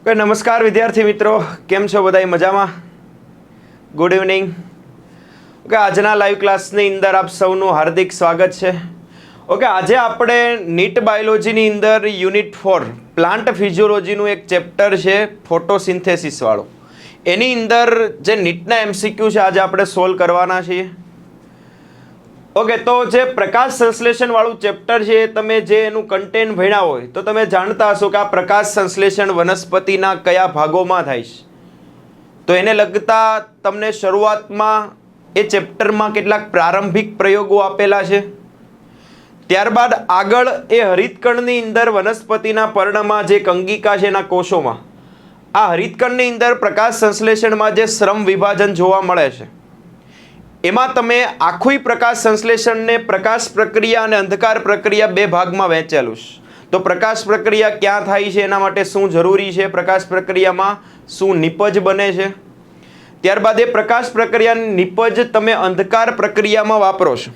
નમસ્કાર વિદ્યાર્થી મિત્રો, કેમ છો બધા? મજામાં? Good evening. ઓકે, આજના લાઈવ ક્લાસની અંદર આપ સૌનું હાર્દિક સ્વાગત છે. ઓકે, આજે આપણે નીટ બાયોલોજીની અંદર યુનિટ 4 પ્લાન્ટ ફિઝિયોલોજીનું એક ચેપ્ટર છે ફોટોસિન્થેસિસ વાળું. એની અંદર જે નીટના એમસીક્યુ છે આજે આપણે સોલ્વ કરવાના છીએ. ઓકે, તો જે પ્રકાશ સંશ્લેષણ વાળું ચેપ્ટર છે તમે જે એનું કન્ટેન્ટ ભણ્યા હોય તો તમે જાણતા હશો કે આ પ્રકાશ સંશ્લેષણ વનસ્પતિના કયા ભાગોમાં થાય છે. તો એને લગતા તમને શરૂઆતમાં એ ચેપ્ટરમાં કેટલાક પ્રારંભિક પ્રયોગો આપેલા છે. ત્યારબાદ આગળ એ હરિતકણની અંદર વનસ્પતિના પર્ણમાં જે અંગિકા છે એના કોષોમાં આ હરિતકણની અંદર પ્રકાશ સંશ્લેષણમાં જે શ્રમ વિભાજન જોવા મળે છે એમાં તમે આખું પ્રકાશ સંશ્લેષણને પ્રકાશ પ્રક્રિયા અને અંધકાર પ્રક્રિયા બે ભાગમાં વહેંચેલું છે. તો પ્રકાશ પ્રક્રિયા ક્યાં થાય છે, એના માટે શું જરૂરી છે, પ્રકાશ પ્રક્રિયામાં શું નિપજ બને છે, ત્યારબાદ એ પ્રકાશ પ્રક્રિયાની નિપજ તમે અંધકાર પ્રક્રિયામાં વાપરો છો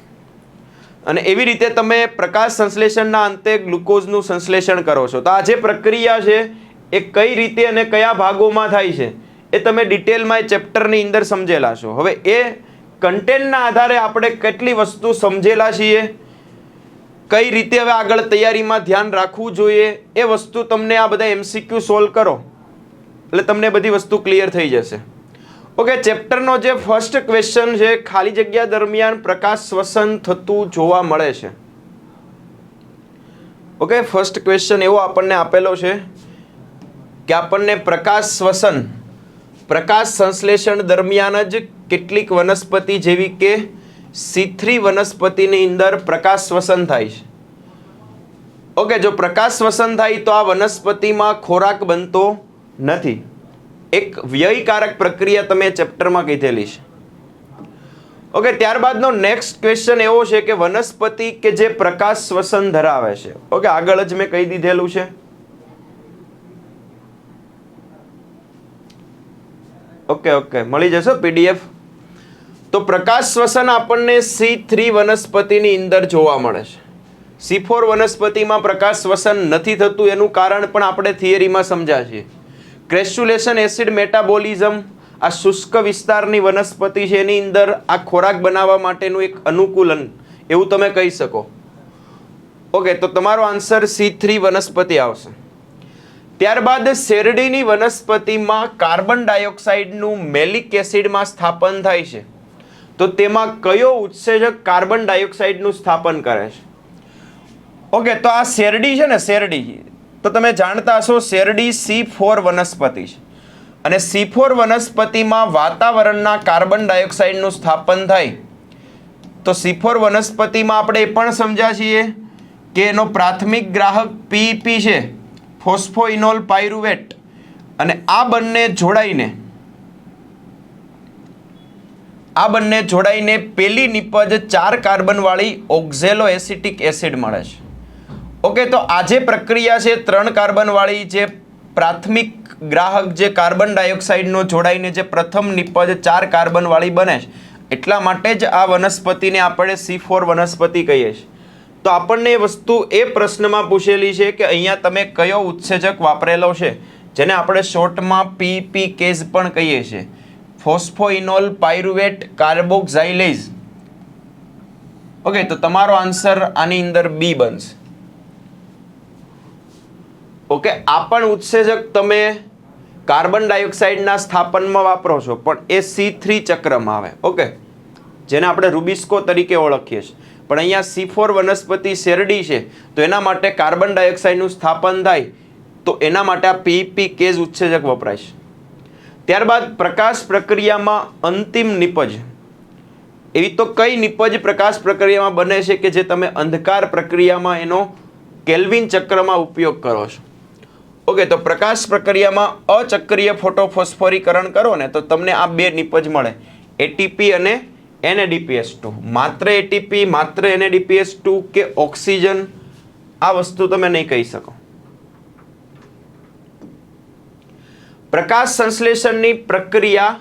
અને એવી રીતે તમે પ્રકાશ સંશ્લેષણના અંતે ગ્લુકોઝનું સંશ્લેષણ કરો છો. તો આ જે પ્રક્રિયા છે એ કઈ રીતે અને કયા ભાગોમાં થાય છે એ તમે ડિટેલમાં એ ચેપ્ટરની અંદર સમજેલા છો. હવે એ કન્ટેન્ટના આધારે આપણે કેટલી વસ્તુ સમજેલા છીએ, કઈ રીતે હવે આગળ તૈયારીમાં ધ્યાન રાખવું જોઈએ, એ વસ્તુ તમને આ બધા એમસીક્યુ સોલ્વ કરો એટલે તમને બધી વસ્તુ ક્લિયર થઈ જશે. ઓકે, ચેપ્ટરનો જે ફર્સ્ટ ક્વેશ્ચન છે, ખાલી જગ્યા દરમિયાન પ્રકાશ શ્વસન થતું જોવા મળે છે. ઓકે, ફર્સ્ટ ક્વેશ્ચન એવો આપણને આપેલો છે કે આપણને પ્રકાશ શ્વસન પ્રકાશ સંશ્લેષણ દરમિયાન જ કેટલીક વનસ્પતિ જેવી કે C3 વનસ્પતિની અંદર પ્રકાશ શ્વસન થાય છે. ઓકે, જો પ્રકાશ શ્વસન થાય તો આ વનસ્પતિમાં ખોરાક બનતો નથી. એક વ્યયકારક પ્રક્રિયા તમે ચેપ્ટરમાં કીધેલી છે. ઓકે, ત્યારબાદનો નેક્સ્ટ ક્વેશ્ચન એવો છે કે વનસ્પતિ કે જે પ્રકાશ શ્વસન ધરાવે છે. ઓકે, આગળ જ મેં કહી દીધેલું છે. ઓકે, મળી જશે PDF. તો પ્રકાશ શ્વસન આપણને C3 વનસ્પતિની અંદર જોવા મળે છે. C4 વનસ્પતિમાં પ્રકાશ શ્વસન નથી થતું એનું કારણ પણ આપણે થિયરીમાં સમજ્યા છીએ. ક્રેસ્યુલેશન એસિડ મેટાબોલિઝમ આ શુષ્ક વિસ્તારની વનસ્પતિ છે એની અંદર આ ખોરાક બનાવવા માટેનું એક અનુકૂલન એવું તમે કહી શકો. ઓકે, તો તમારો આન્સર C3 વનસ્પતિ આવશે. ત્યારબાદ શેરડીની વનસ્પતિમાં કાર્બન ડાયોક્સાઇડનું મેલિક એસિડમાં સ્થાપન થાય છે. તો તેમાં કયો ઉત્સેચક કાર્બન ડાયોક્સાઇડનું સ્થાપન કરે છે? ઓકે, તો આ શેરડી છે ને, શેરડી તો તમે જાણતા હશો શેરડી C4 વનસ્પતિ છે અને C4 વનસ્પતિમાં વાતાવરણના કાર્બન ડાયોક્સાઇડનું સ્થાપન થાય. તો C4 વનસ્પતિમાં આપણે એ પણ સમજ્યા છીએ કે એનો પ્રાથમિક ગ્રાહક PEP છે, ફોસ્ફોઇનોલ પાયરુવેટ, અને આ બંને જોડાઈને પેલી નિપજ 4 કાર્બન વાળી ઓક્ઝેલો એસિટિક એસિડ મળે છે. ઓકે, તો આ જે પ્રક્રિયા છે 3 કાર્બન વાળી જે પ્રાથમિક ગ્રાહક જે કાર્બન ડાયોક્સાઇડનો જોડાઈને જે પ્રથમ નિપજ 4 કાર્બન વાળી બને છે એટલા માટે જ આ વનસ્પતિને આપણે C4 વનસ્પતિ કહીએ છીએ. તો આપણને એ વસ્તુ એ પ્રશ્નમાં પૂછેલી છે કે અહીંયા તમે કયો ઉત્સેચક વાપરેલો છે જેને આપણે શોર્ટમાં PEP કેઝ પણ કહીએ છીએ, ફોસ્ફોઇનોલ પાયરુવેટ કાર્બોક્સાઇલેઝ. ઓકે, તો તમારો આન્સર આની અંદર B બનશે. ઓકે, આ પણ ઉત્સેચક તમે કાર્બન ડાયોક્સાઇડના સ્થાપનમાં વાપરો છો પણ એ C3 ચક્રમાં આવે. ઓકે, જેને આપણે રૂબિસ્કો તરીકે ઓળખીએ છીએ. પણ અહીંયા C4 વનસ્પતિ શેરડી છે તો એના માટે કાર્બન ડાયોક્સાઇડનું સ્થાપન થાય તો એના માટે આ PEP કેઝ ઉત્સેચક વપરાય છે. ત્યારબાદ પ્રકાશ પ્રક્રિયામાં અંતિમ નિપજ, એવી તો કઈ નિપજ પ્રકાશ પ્રક્રિયામાં બને છે કે જે તમે અંધકાર પ્રક્રિયામાં એનો કેલ્વિન ચક્રમાં ઉપયોગ કરો છો? ઓકે, તો પ્રકાશ પ્રક્રિયામાં અચક્રીય ફોટોફોસ્ફોરીકરણ કરો ને તો તમને આ બે નિપજ મળે, ATP અને NADPH2. માત્ર ATP, માત્ર NADPH2 કે ઓક્સિજન આ વસ્તુ તમે નહીં કહી શકો. પ્રકાશ સંશ્લેષણની પ્રક્રિયા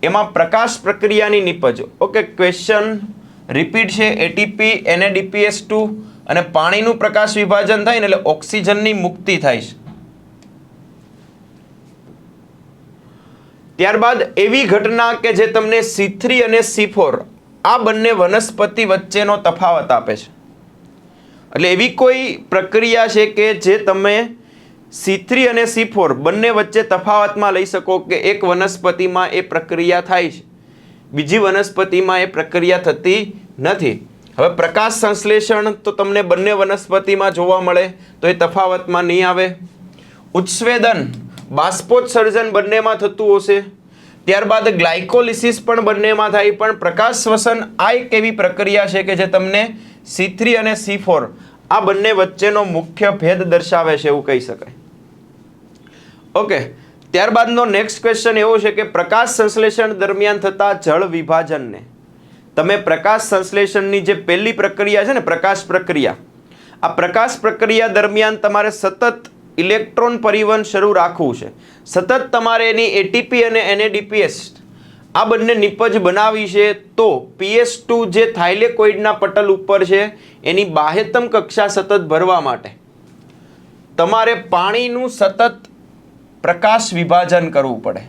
એમાં પ્રકાશ પ્રક્રિયાની નિપજ. ઓકે, ક્વેશ્ચન રિપીટ છે. ATP, NADPH2 અને પાણીનું પ્રકાશ વિભાજન થાય ને એટલે ઓક્સિજનની મુક્તિ થાય છે. ત્યારબાદ એવી ઘટના કે જે તમને C3 અને C4 આ બંને વનસ્પતિ વચ્ચેનો તફાવત આપે છે. એટલે એવી કોઈ પ્રક્રિયા છે કે જે તમે C3 અને C4 બંને વચ્ચે તફાવતમાં લઈ શકો કે એક વનસ્પતિમાં એ પ્રક્રિયા થાય છે, બીજી વનસ્પતિમાં એ પ્રક્રિયા થતી નથી. હવે પ્રકાશ સંશ્લેષણ તો તમને બંને વનસ્પતિમાં જોવા મળે તો એ તફાવતમાં નહીં આવે. ઉત્સ્વેદન બાષ્પોત્સર્જન બંનેમાં થતું હશે. ત્યારબાદ ગ્લાયકોલિસિસ પણ બંનેમાં થાય, પણ પ્રકાશ શ્વસન આ એક એવી પ્રક્રિયા છે કે જે તમને C3 અને C4 આ બંને વચ્ચેનો મુખ્ય ભેદ દર્શાવે છે એવું કહી શકાય. ઓકે, ત્યારબાદનો નેક્સ્ટ ક્વેશ્ચન એવો છે કે પ્રકાશ સંશ્લેષણ દરમિયાન થતા જળ વિભાજનને તમે પ્રકાશ સંશ્લેષણની જે પહેલી પ્રક્રિયા છે ને પ્રકાશ પ્રક્રિયા, આ પ્રકાશ પ્રક્રિયા દરમિયાન તમારે સતત ઇલેક્ટ્રોન પરિવહન શરૂ રાખવું છે. સતત તમારે એની એટીપી અને NADPH આ બંને નિપજ બનાવી છે. તો PS2 જે થાઇલેકોઇડના પટલ ઉપર છે એની બાહ્યતમ કક્ષા સતત ભરવા માટે તમારે પાણીનું સતત પ્રકાશ વિભાજન કરવું પડે.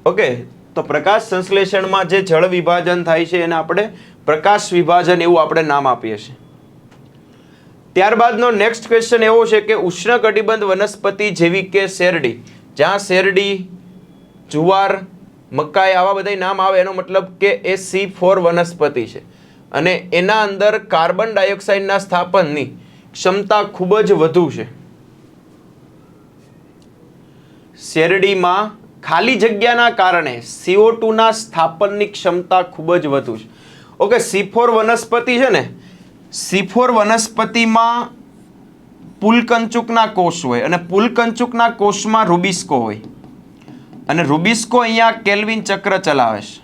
ઓકે, તો પ્રકાશ સંશ્લેષણમાં જે જળ વિભાજન થાય છે એને આપણે પ્રકાશ વિભાજન એવું આપણે નામ આપીએ છીએ. ત્યારબાદનો નેક્સ્ટ ક્વેશ્ચન એવો છે કે ઉષ્ણકટિબંધ વનસ્પતિ જેવી કે શેરડી, જ્યાં શેરડી, જુવાર, મકાઈ આવા બધા નામ આવે એનો મતલબ કે એ C4 વનસ્પતિ છે અને એના અંદર કાર્બન ડાયોક્સાઇડના સ્થાપનની ક્ષમતા ખૂબ જ વધુ છે. શેરડીમાં ખાલી જગ્યાના કારણે CO2ના સ્થાપનની ક્ષમતા ખૂબ જ વધુ છે. ઓકે, C4 વનસ્પતિ છે ને, C4 વનસ્પતિમાં પુલકંચુકના કોષ હોય અને પુલકંચુકના કોષમાં રૂબિસ્કો હોય અને રૂબિસ્કો અહીંયા કેલ્વિન ચક્ર ચલાવે છે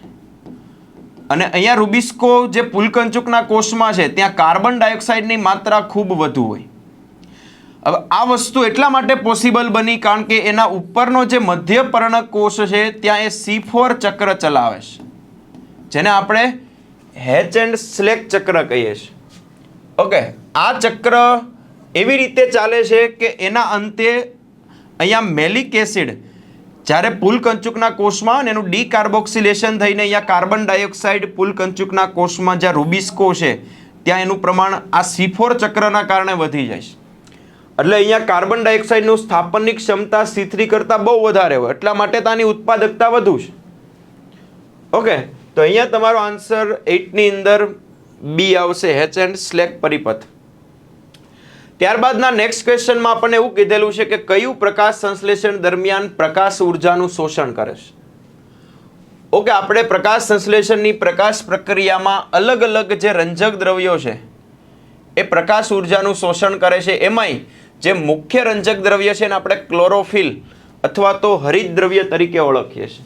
અને અહીંયા રૂબિસ્કો જે પુલકંચુકના કોષમાં છે ત્યાં કાર્બન ડાયોક્સાઇડની માત્રા ખૂબ વધુ હોય. હવે આ વસ્તુ એટલા માટે પોસિબલ બની કારણ કે એના ઉપરનો જે મધ્ય પર્ણક કોષ છે ત્યાં એ C4 ચક્ર ચલાવે છે, જેને આપણે હેચ એન્ડ સ્લેક ચક્ર કહીએ છીએ. ઓકે, આ ચક્ર એવી રીતે ચાલે છે કે એના અંતે અહીંયા મેલિક એસિડ જ્યારે પુલકંચુકના કોષમાં અને એનું ડીકાર્બોક્સિલેશન થઈને અહીંયા કાર્બન ડાયોક્સાઇડ પુલકંચુકના કોષમાં જ્યાં રૂબિસ્કો છે ત્યાં એનું પ્રમાણ આ C4 ચક્રના કારણે વધી જાય છે. એટલે અહીંયા કાર્બન ડાયોક્સાઇડનું સ્થાપનની ક્ષમતા C3 કરતાં બહુ વધારે હોય, એટલા માટે તાની ઉત્પાદકતા વધુ છે. ઓકે, તો અહીંયા તમારો આન્સર 8ની અંદર B આવશે, હેચ એન્ડ સ્લેક પરિપથ. ત્યારબાદના નેક્સ્ટ ક્વેશ્ચનમાં આપણને એવું કીધેલું છે કે કયું પ્રકાશ સંશ્લેષણ દરમિયાન પ્રકાશ ઉર્જાનું શોષણ કરે છે. ઓકે, આપણે પ્રકાશ સંશ્લેષણની પ્રકાશ પ્રક્રિયામાં અલગ અલગ જે રંજક દ્રવ્યો છે એ પ્રકાશ ઉર્જાનું શોષણ કરે છે. એમાંય જે મુખ્ય રંજક દ્રવ્ય છે એને આપણે ક્લોરોફિલ અથવા તો હરિત દ્રવ્ય તરીકે ઓળખીએ છીએ.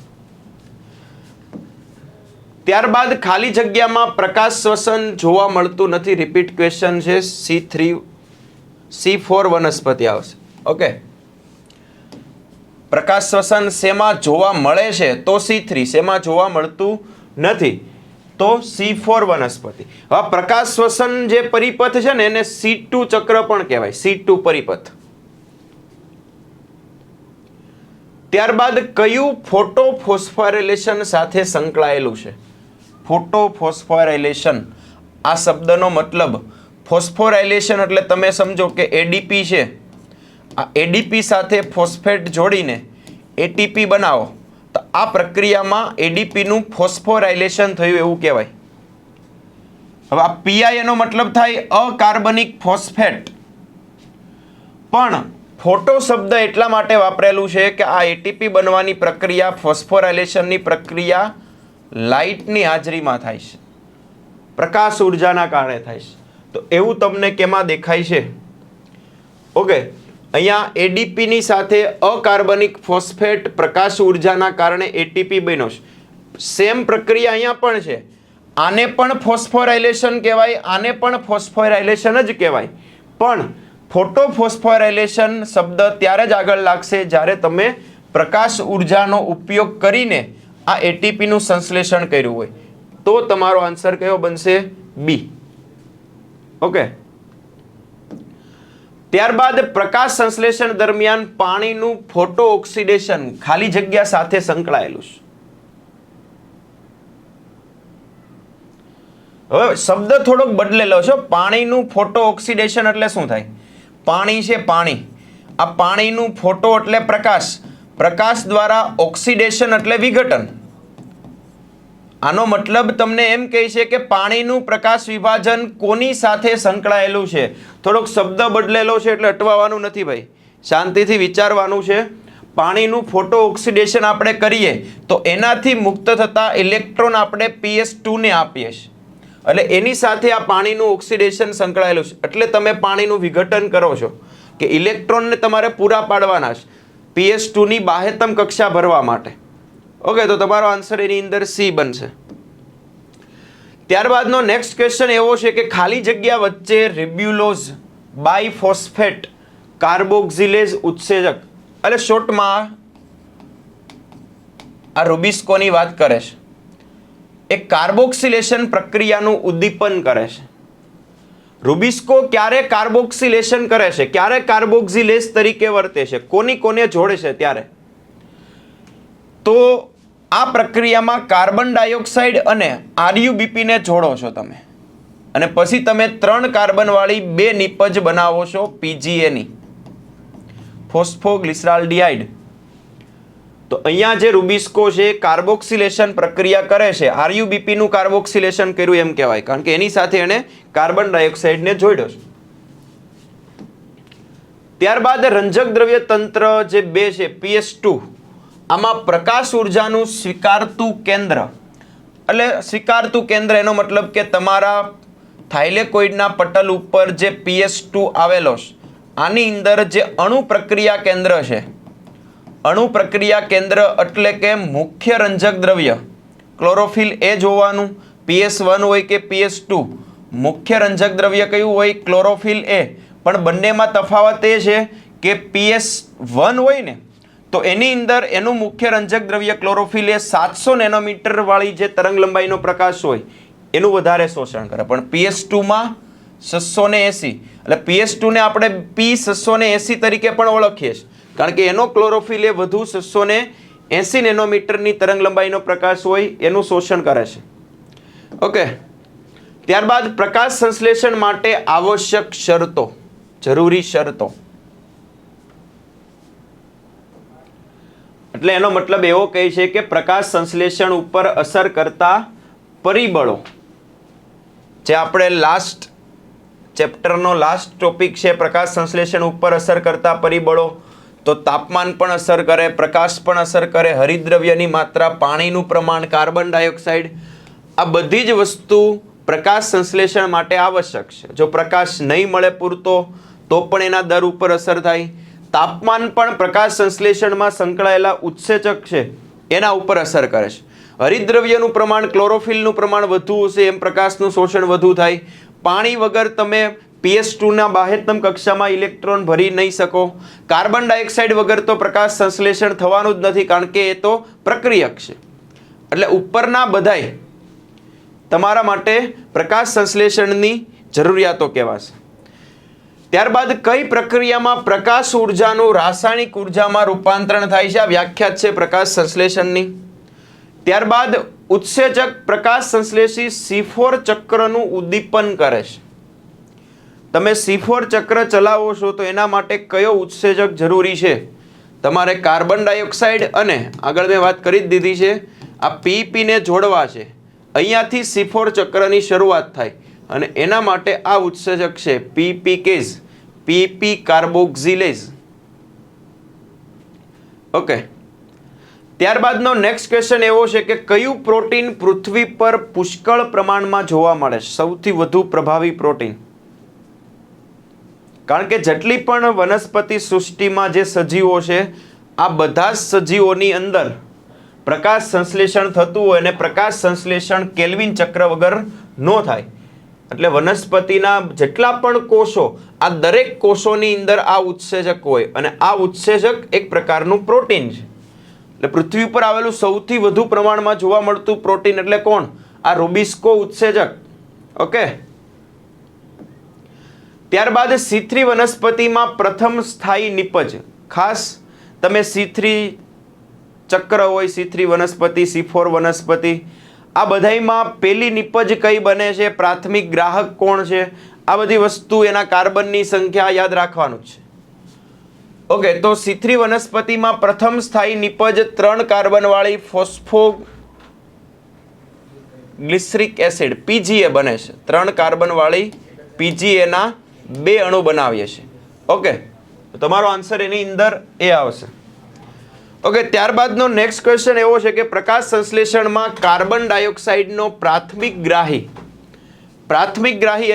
ત્યારબાદ ખાલી જગ્યામાં પ્રકાશ શ્વસન જોવા મળતું નથી. રિપીટ ક્વેશ્ચન છે. C4 વનસ્પતિ આવશે. ઓકે, પ્રકાશ શ્વસન શેમાં જોવા મળે છે તો C3, શેમાં જોવા મળતું નથી તો C4 વનસ્પતિ. હવે પ્રકાશ શ્વસન જે પરિપથ છે ને એને C2 ચક્ર પણ કહેવાય, C2 પરિપથ. ત્યારબાદ કયું ફોટોફોસ્ફોરાયલેશન સાથે સંકળાયેલું છે? ફોટોફોસ્ફોરાયલેશન આ શબ્દનો મતલબ ફોસ્ફોરાયલેશન એટલે તમે સમજો કે ADP છે, આ ADP સાથે ફોસ્ફેટ જોડીને ATP બનાવો તો આ પ્રક્રિયામાં ADPનું ફોસ્ફોરાયલેશન થયું એવું કહેવાય. હવે આ PI એનો મતલબ થાય અકાર્બનિક ફોસ્ફેટ, પણ ફોટો શબ્દ એટલા માટે વાપરેલું છે કે આ ATP બનવાની પ્રક્રિયા, ફોસ્ફોરાયલેશનની પ્રક્રિયા લાઇટની હાજરીમાં થાય છે, પ્રકાશ ઉર્જાના કારણે થાય છે. તો એવું તમને કેમાં દેખાય છે? ઓકે, અહીંયા ADPની સાથે અકાર્બનિક ફોસ્ફેટ પ્રકાશ ઉર્જાના કારણે ATP બન્યો છે. સેમ પ્રક્રિયા અહીંયા પણ છે. આને પણ ફોસ્ફોરાયલેશન કહેવાય, આને પણ ફોસ્ફોરાયલેશન જ કહેવાય, પણ ફોટોફોસ્ફોરાયલેશન શબ્દ ત્યારે જ આગળ લાગશે જ્યારે તમે પ્રકાશ ઉર્જાનો ઉપયોગ કરીને આ ATPનું સંશ્લેષણ કર્યું હોય. તો તમારો આન્સર કયો બનશે? B. ઓકે, ત્યારબાદ પ્રકાશ સંશ્લેષણ દરમિયાન પાણીનું ફોટો ઓક્સિડેશન ખાલી જગ્યા સાથે સંકળાયેલું છે. હવે શબ્દ થોડોક બદલેલો છે. પાણીનું ફોટો ઓક્સિડેશન એટલે શું થાય? પાણી છે, પાણી, આ પાણીનું ફોટો એટલે પ્રકાશ, પ્રકાશ દ્વારા ઓક્સિડેશન એટલે વિઘટન. આનો મતલબ તમને એમ કહે છે કે પાણીનું પ્રકાશ વિભાજન કોની સાથે સંકળાયેલું છે. થોડોક શબ્દ બદલેલો છે એટલે અટવાવાનું નથી ભાઈ, શાંતિથી વિચારવાનું છે. પાણીનું ફોટો ઓક્સિડેશન આપણે કરીએ તો એનાથી મુક્ત થતા ઇલેક્ટ્રોન આપણે PS2 ને આપીએ છીએ, એટલે એની સાથે આ પાણીનું ઓક્સિડેશન સંકળાયેલું છે. એટલે તમે પાણીનું વિઘટન કરો છો કે ઇલેક્ટ્રોનને તમારે પૂરા પાડવાના છે PS2 ની બાહ્યતમ કક્ષા ભરવા માટે. ઓકે, તો તમારો આન્સર એની અંદર સી બનશે. ત્યારબાદનો નેક્સ્ટ ક્વેશ્ચન એવો છે કે ખાલી જગ્યા વચ્ચે રિબ્યુલોઝ બાયફોસ્ફેટ કાર્બોક્સિલેઝ ઉત્સેચક, એટલે શોર્ટમાં આ રૂબિસ્કોની વાત કરે છે. એક કાર્બોક્સિલેશન પ્રક્રિયાનું ઉદ્દીપન કરે છે. રૂબિસ્કો ક્યારે કાર્બોક્સિલેશન કરે છે, ક્યારે કાર્બોક્સિલેઝ તરીકે વર્તે છે, કોને જોડે છે ત્યારે? તો આ પ્રક્રિયામાં કાર્બન ડાયોક્સાઇડ અને RuBP ને જોડો છો તમે, અને પછી તમે 3 કાર્બનવાળી 2 નિપજ બનાવો છો PGA ની, ફોસ્ફોગ્લિસરાલ્ડિહાઇડ. તો અહીંયા જે રૂબિસ્કો છે કાર્બોક્સિલેશન પ્રક્રિયા કરે છે, RuBP નું કાર્બોક્સિલેશન કર્યું એમ કહેવાય, કારણ કે એની સાથે એને કાર્બન ડાયોક્સાઇડને જોડ્યો છે. ત્યારબાદ રંજક દ્રવ્ય તંત્ર જે 2 છે PS2, આમાં પ્રકાશ ઉર્જાનું સ્વીકારતું કેન્દ્ર, એટલે સ્વીકારતું કેન્દ્ર એનો મતલબ કે તમારા થાઇલેકોઇડના પટલ ઉપર જે PS2 આવેલો છે, આની અંદર જે અણુ પ્રક્રિયા કેન્દ્ર છે, અણુ પ્રક્રિયા કેન્દ્ર એટલે કે મુખ્ય રંજક દ્રવ્ય ક્લોરોફિલ એ જોવાનું, PS1 હોય કે PS2, મુખ્ય રંજક દ્રવ્ય કયું હોય? ક્લોરોફિલ એ. પણ બંનેમાં તફાવત એ છે કે PS1 હોય ને તો એની અંદર એનું મુખ્ય રંજક દ્રવ્ય ક્લોરોફિલ એ 700 નેનોમીટર વાળી જે તરંગ લંબાઈનો પ્રકાશ હોય એનું વધારે શોષણ કરે, પણ PS2 માં 680, એટલે PS2 ને આપણે P680 તરીકે પણ ઓળખીએ છીએ, કારણ કે એનો ક્લોરોફિલ એ વધુ 680 નેનોમીટરની તરંગ લંબાઈનો પ્રકાશ હોય એનું શોષણ કરે છે. ઓકે, ત્યારબાદ પ્રકાશ સંશ્લેષણ માટે આવશ્યક શરતો, જરૂરી શરતો, એટલે એનો મતલબ એવો કહે છે કે પ્રકાશ સંશ્લેષણ ઉપર અસર કરતા પરિબળો, જે આપણે લાસ્ટ ચેપ્ટરનો લાસ્ટ ટોપિક છે પ્રકાશ સંશ્લેષણ ઉપર અસર કરતા પરિબળો, તો તાપમાન પણ અસર કરે, પ્રકાશ પણ અસર કરે, હરિતદ્રવ્યની માત્રા, પાણીનું પ્રમાણ, કાર્બન ડાયોક્સાઇડ, આ બધી જ વસ્તુ પ્રકાશ સંશ્લેષણ માટે આવશ્યક છે. જો પ્રકાશ નહીં મળે પૂરતો તો પણ એના દર ઉપર અસર થાય. તાપમાન પણ પ્રકાશ સંશ્લેષણમાં સંકળાયેલા ઉત્સેચક છે એના ઉપર અસર કરે છે. હરિતદ્રવ્યનું પ્રમાણ, ક્લોરોફિલનું પ્રમાણ વધુ હશે એમ પ્રકાશનું શોષણ વધુ થાય. પાણી વગર તમે PS2 બાહ્યતમ કક્ષામાં ઇલેક્ટ્રોન ભરી નહીં શકો. કાર્બન ડાયોક્સાઇડ વગર તો પ્રકાશ સંશ્લેષણ થવાનું જ નથી, કારણ કે એ તો પ્રક્રિયક છે. એટલે ઉપરના બધાય તમારા માટે પ્રકાશ સંશ્લેષણની જરૂરિયાતો કહેવાશે. ત્યારબાદ કઈ પ્રક્રિયામાં પ્રકાશ ઉર્જાનું રાસાયણિક ઉર્જામાં રૂપાંતરણ થાય છે? આ વ્યાખ્યાત છે પ્રકાશ સંશ્લેષણની. ત્યારબાદ ઉત્સેચક પ્રકાશ સંશ્લેષી C4 ચક્રનું ઉદ્દીપન કરે છે. તમે C4 ચક્ર ચલાવો છો તો એના માટે કયો ઉત્સેચક જરૂરી છે? તમારે કાર્બન ડાયોક્સાઇડ અને આગળ મેં વાત કરી જ દીધી છે આ PEP ને જોડવા છે. અહીંયાથી C4 ચક્રની શરૂઆત થાય અને એના માટે આ ઉત્સેચક છે PPCase, PP કાર્બોક્સિલેઝ. ઓકે, ત્યારબાદનો નેક્સ્ટ ક્વેશ્ચન એવો છે કે કયું પ્રોટીન પૃથ્વી પર પુષ્કળ પ્રમાણમાં જોવા મળે છે? સૌથી વધુ પ્રભાવી પ્રોટીન. કારણ કે જેટલી પણ વનસ્પતિ સૃષ્ટિમાં જે સજીવો છે આ બધા જ સજીવોની અંદર પ્રકાશ સંશ્લેષણ થતું હોય અને પ્રકાશ સંશ્લેષણ કેલ્વિન ચક્ર વગર ન થાય. એટલે વનસ્પતિના જેટલા પણ કોષો, આ દરેક કોષોની અંદર આ ઉત્સેચક હોય અને આ ઉત્સેચક એક પ્રકારનું પ્રોટીન છે. એટલે પૃથ્વી પર આવેલું સૌથી વધુ પ્રમાણમાં જોવા મળતું પ્રોટીન એટલે કોણ? આ રૂબિસ્કો ઉત્સેચક. ઓકે, ત્યારબાદ C3 વનસ્પતિમાં પ્રથમ સ્થાયી નિપજ, ખાસ તમે C3 ચક્ર હોય, C3 વનસ્પતિ, C4 વનસ્પતિ, આ બધામાં પહેલી નિપજ કઈ બને છે, પ્રાથમિક ગ્રાહક કોણ છે, આ બધી વસ્તુ એના કાર્બનની સંખ્યા યાદ રાખવાનું છે. ઓકે, તો C3 વનસ્પતિમાં પ્રથમ સ્થાયી નિપજ 3 કાર્બન વાળી ફોસ્ફોગ્લિસરિક એસિડ PGA બને છે. 3 કાર્બન વાળી PGA ના 2 અણુ બનાવીએ છીએ. ઓકે, તો તમારો આન્સર એની અંદર એ આવશે. ઓકે, ત્યારબાદનો નેક્સ્ટ ક્વેશ્ચન એવો છે કે પ્રકાશ સંશ્લેષણમાં કાર્બન ડાયોક્સાઇડનો પ્રાથમિક ગ્રાહી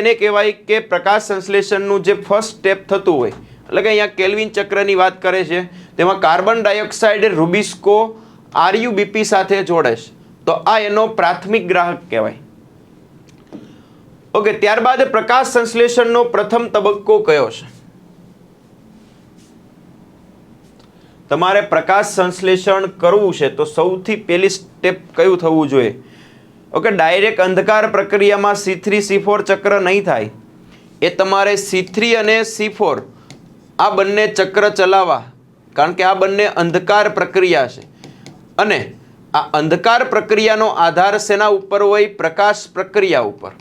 એને કહેવાય કે પ્રકાશ સંશ્લેષણનું જે ફર્સ્ટ સ્ટેપ થતું હોય, એટલે કે અહીંયા કેલ્વિન ચક્રની વાત કરે છે, તેમાં કાર્બન ડાયોક્સાઇડ રૂબિસ્કો RuBP સાથે જોડે છે, તો આ એનો પ્રાથમિક ગ્રાહક કહેવાય. ઓકે, ત્યારબાદ પ્રકાશ સંશ્લેષણનો પ્રથમ તબક્કો કયો છે? તમારે પ્રકાશ સંશ્લેષણ કરવું છે તો સૌથી પહેલી સ્ટેપ કયું થવું જોઈએ? ઓકે, ડાયરેક્ટ અંધકાર પ્રક્રિયામાં C3 C4 ચક્ર નહીં થાય, એ તમારે C3 અને C4 આ બંને ચક્ર ચલાવવા, કારણ કે આ બંને અંધકાર પ્રક્રિયા છે, અને આ અંધકાર પ્રક્રિયાનો આધાર શેના ઉપર હોય? પ્રકાશ પ્રક્રિયા ઉપર.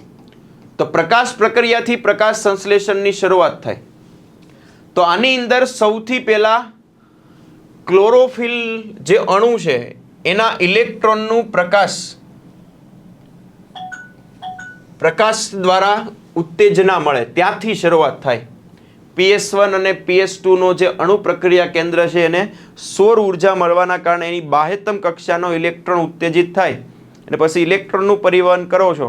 તો પ્રકાશ પ્રક્રિયાથી પ્રકાશ સંશ્લેષણની શરૂઆત થાય. તો આની અંદર સૌથી પહેલા ક્લોરોફિલ જે અણુ છે એના ઇલેક્ટ્રોનનું પ્રકાશ દ્વારા ઉત્તેજના મળે, ત્યાંથી શરૂઆત થાય. PS1 અને PS2 નો જે અણુ પ્રક્રિયા કેન્દ્ર છે એને સૌર ઉર્જા મળવાના કારણે એની બાહ્યતમ કક્ષાનો ઇલેક્ટ્રોન ઉત્તેજિત થાય, અને પછી ઇલેક્ટ્રોનનું પરિવહન કરો છો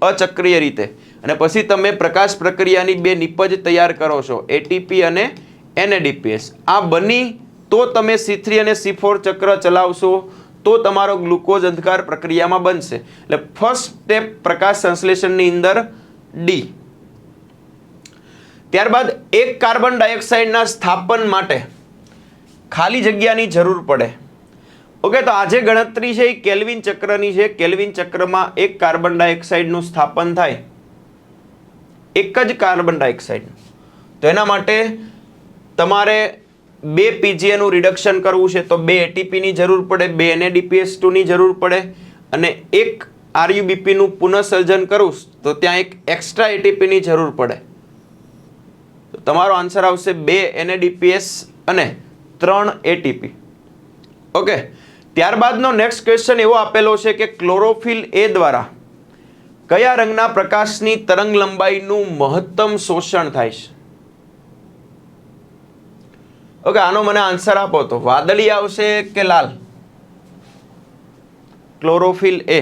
અચક્રીય રીતે, અને પછી તમે પ્રકાશ પ્રક્રિયાની 2 નિપજ તૈયાર કરો છો, ATP અને NADPS. આ બની તો તમે C3 અને C4 ચક્ર ચલાવશો તો તમારો ગ્લુકોઝ અંધકાર પ્રક્રિયામાં બનશે. એટલે ફર્સ્ટ સ્ટેપ પ્રકાશ સંશ્લેષણની અંદર ડી. ત્યારબાદ એક કાર્બન ડાયોક્સાઇડના સ્થાપન માટે ખાલી જગ્યાની જરૂર પડે. ઓકે, તો આ જે ગણતરી છે એ કેલ્વિન ચક્રની છે. કેલ્વિન ચક્રમાં એક કાર્બન ડાયોક્સાઇડનું સ્થાપન થાય, એક જ કાર્બન ડાયોક્સાઇડ. તો એના માટે તમારે 2 PGA નું રિડક્શન કરવું છે, તો 2 ATP ની જરૂર પડે, 2 NADPS2 ની જરૂર પડે, અને 1 RuBP નું પુનઃસર્જન કરવું તો ત્યાં એક એક્સ્ટ્રા ATP ની જરૂર પડે. તો તમારો આન્સર આવશે 2 NADPS અને 3 ATP. ઓકે, ત્યારબાદનો નેક્સ્ટ ક્વેશ્ચન એવો આપેલો છે કે ક્લોરોફિલ A દ્વારા કયા રંગના પ્રકાશની તરંગ લંબાઈનું મહત્તમ શોષણ થાય છે? ઓકે, આનો મને આન્સર આપો તો વાદળી આવશે કે લાલ? Chlorophyll A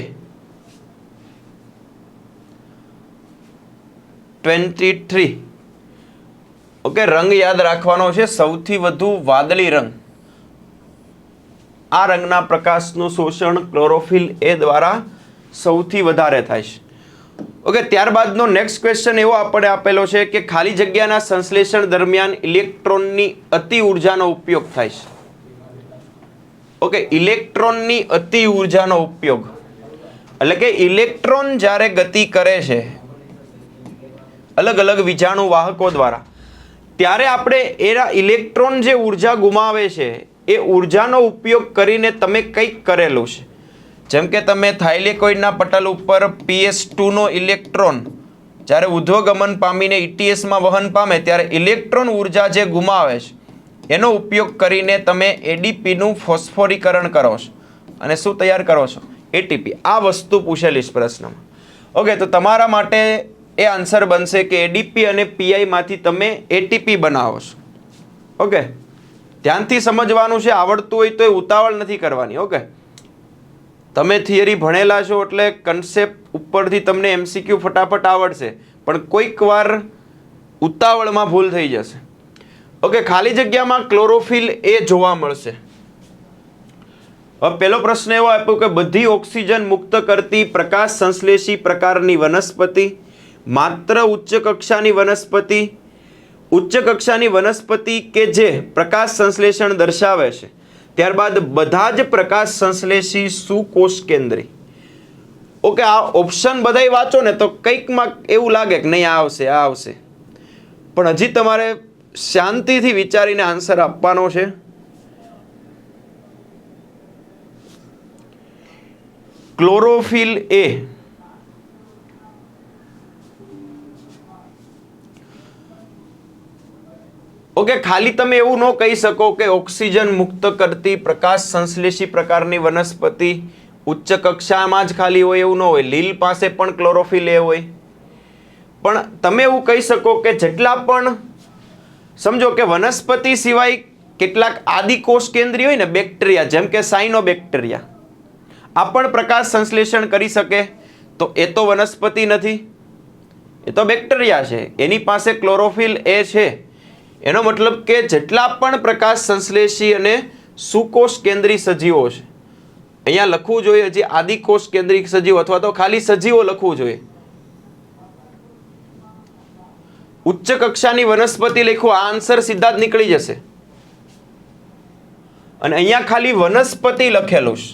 23. ઓકે, રંગ યાદ રાખવાનો છે, સૌથી વધુ વાદળી રંગ, આ રંગના પ્રકાશનું શોષણ ક્લોરોફિલ A દ્વારા સૌથી વધારે થાય છે. ઓકે, ત્યારબાદનો નેક્સ્ટ ક્વેશ્ચન એવો આપણે આપેલો છે કે ખાલી જગ્યાના સંશ્લેષણ દરમિયાન ઇલેક્ટ્રોનની અતિ ઉર્જાનો ઉપયોગ થાય છે. ઓકે, ઇલેક્ટ્રોનની અતિ ઉર્જાનો ઉપયોગ એટલે કે ઇલેક્ટ્રોન જ્યારે ગતિ કરે છે અલગ અલગ વિજાણુ વાહકો દ્વારા, ત્યારે આપણે એના ઇલેક્ટ્રોન જે ઉર્જા ગુમાવે છે એ ઉર્જાનો ઉપયોગ કરીને તમે કંઈક કરેલું છે. જેમ કે તમે થાઇલેકોઇડના પટલ ઉપર PS2 નો ઇલેક્ટ્રોન જ્યારે ઉધ્વગમન પામીને ETSમાં વહન પામે ત્યારે ઇલેક્ટ્રોન ઉર્જા જે ગુમાવે છે એનો ઉપયોગ કરીને તમે ADPનું ફોસ્ફોરીકરણ કરો છો અને શું તૈયાર કરો છો? ATP. આ વસ્તુ પૂછેલી છે પ્રશ્નમાં. ઓકે, તો તમારા માટે એ આન્સર બનશે કે ADP અને PI માંથી તમે ATP બનાવો છો. ઓકે, ધ્યાનથી સમજવાનું છે, આવડતું હોય તો એ ઉતાવળ નથી કરવાની. ઓકે, તમે થિયરી ભણેલા છો એટલે કન્સેપ્ટ ઉપરથી તમને MCQ ફટાફટ આવડશે, પણ કોઈક વાર ઉતાવળમાં ભૂલ થઈ જશે. ઓકે, ખાલી જગ્યામાં ક્લોરોફિલ A જોવા મળશે. હવે પહેલો પ્રશ્ન એવો આપ્યો કે બધી ઓક્સિજન મુક્ત કરતી પ્રકાશ સંશ્લેષી પ્રકારની વનસ્પતિ, માત્ર ઉચ્ચ કક્ષાની વનસ્પતિ કે જે પ્રકાશ સંશ્લેષણ દર્શાવે છે, ત્યારબાદ બધા જ પ્રકાશ સંશ્લેષી સુકોષ કેન્દ્રી. ઓકે, આ ઓપ્શન બધાય વાંચો ને તો કંઈકમાં એવું લાગે કે નહીં આ આવશે. પણ હજી તમારે શાંતિથી વિચારીને આન્સર આપવાનો છે. ક્લોરોફિલ એ ઓકે, ખાલી તમે એવું ન કહી શકો કે ઓક્સિજન મુક્ત કરતી પ્રકાશ સંશ્લેષી પ્રકારની વનસ્પતિ ઉચ્ચ કક્ષામાં જ ખાલી હોય એવું ન હોય. લીલ પાસે પણ ક્લોરોફિલ એ હોય. પણ તમે એવું કહી શકો કે જેટલા પણ સમજો કે વનસ્પતિ સિવાય કેટલાક આદિકોષ કેન્દ્રી હોય ને, બેક્ટેરિયા, જેમ કે સાયનોબેક્ટેરિયા, આ પણ પ્રકાશ સંશ્લેષણ કરી શકે. તો એ તો વનસ્પતિ નથી, એ તો બેક્ટેરિયા છે. એની પાસે ક્લોરોફિલ એ છે. એનો મતલબ કે જેટલા પણ પ્રકાશ સંશ્લેષી અને સુકોષ કેન્દ્રી સજીવો છે, અહીંયા લખવું જોઈએ હજી આદિકોષ કેન્દ્રી સજીવો અથવા તો ખાલી સજીવો લખવું જોઈએ. ઉચ્ચ કક્ષાની વનસ્પતિ લખવું, આ આન્સર સીધા જ નીકળી જશે. અને અહીંયા ખાલી વનસ્પતિ લખેલું છે,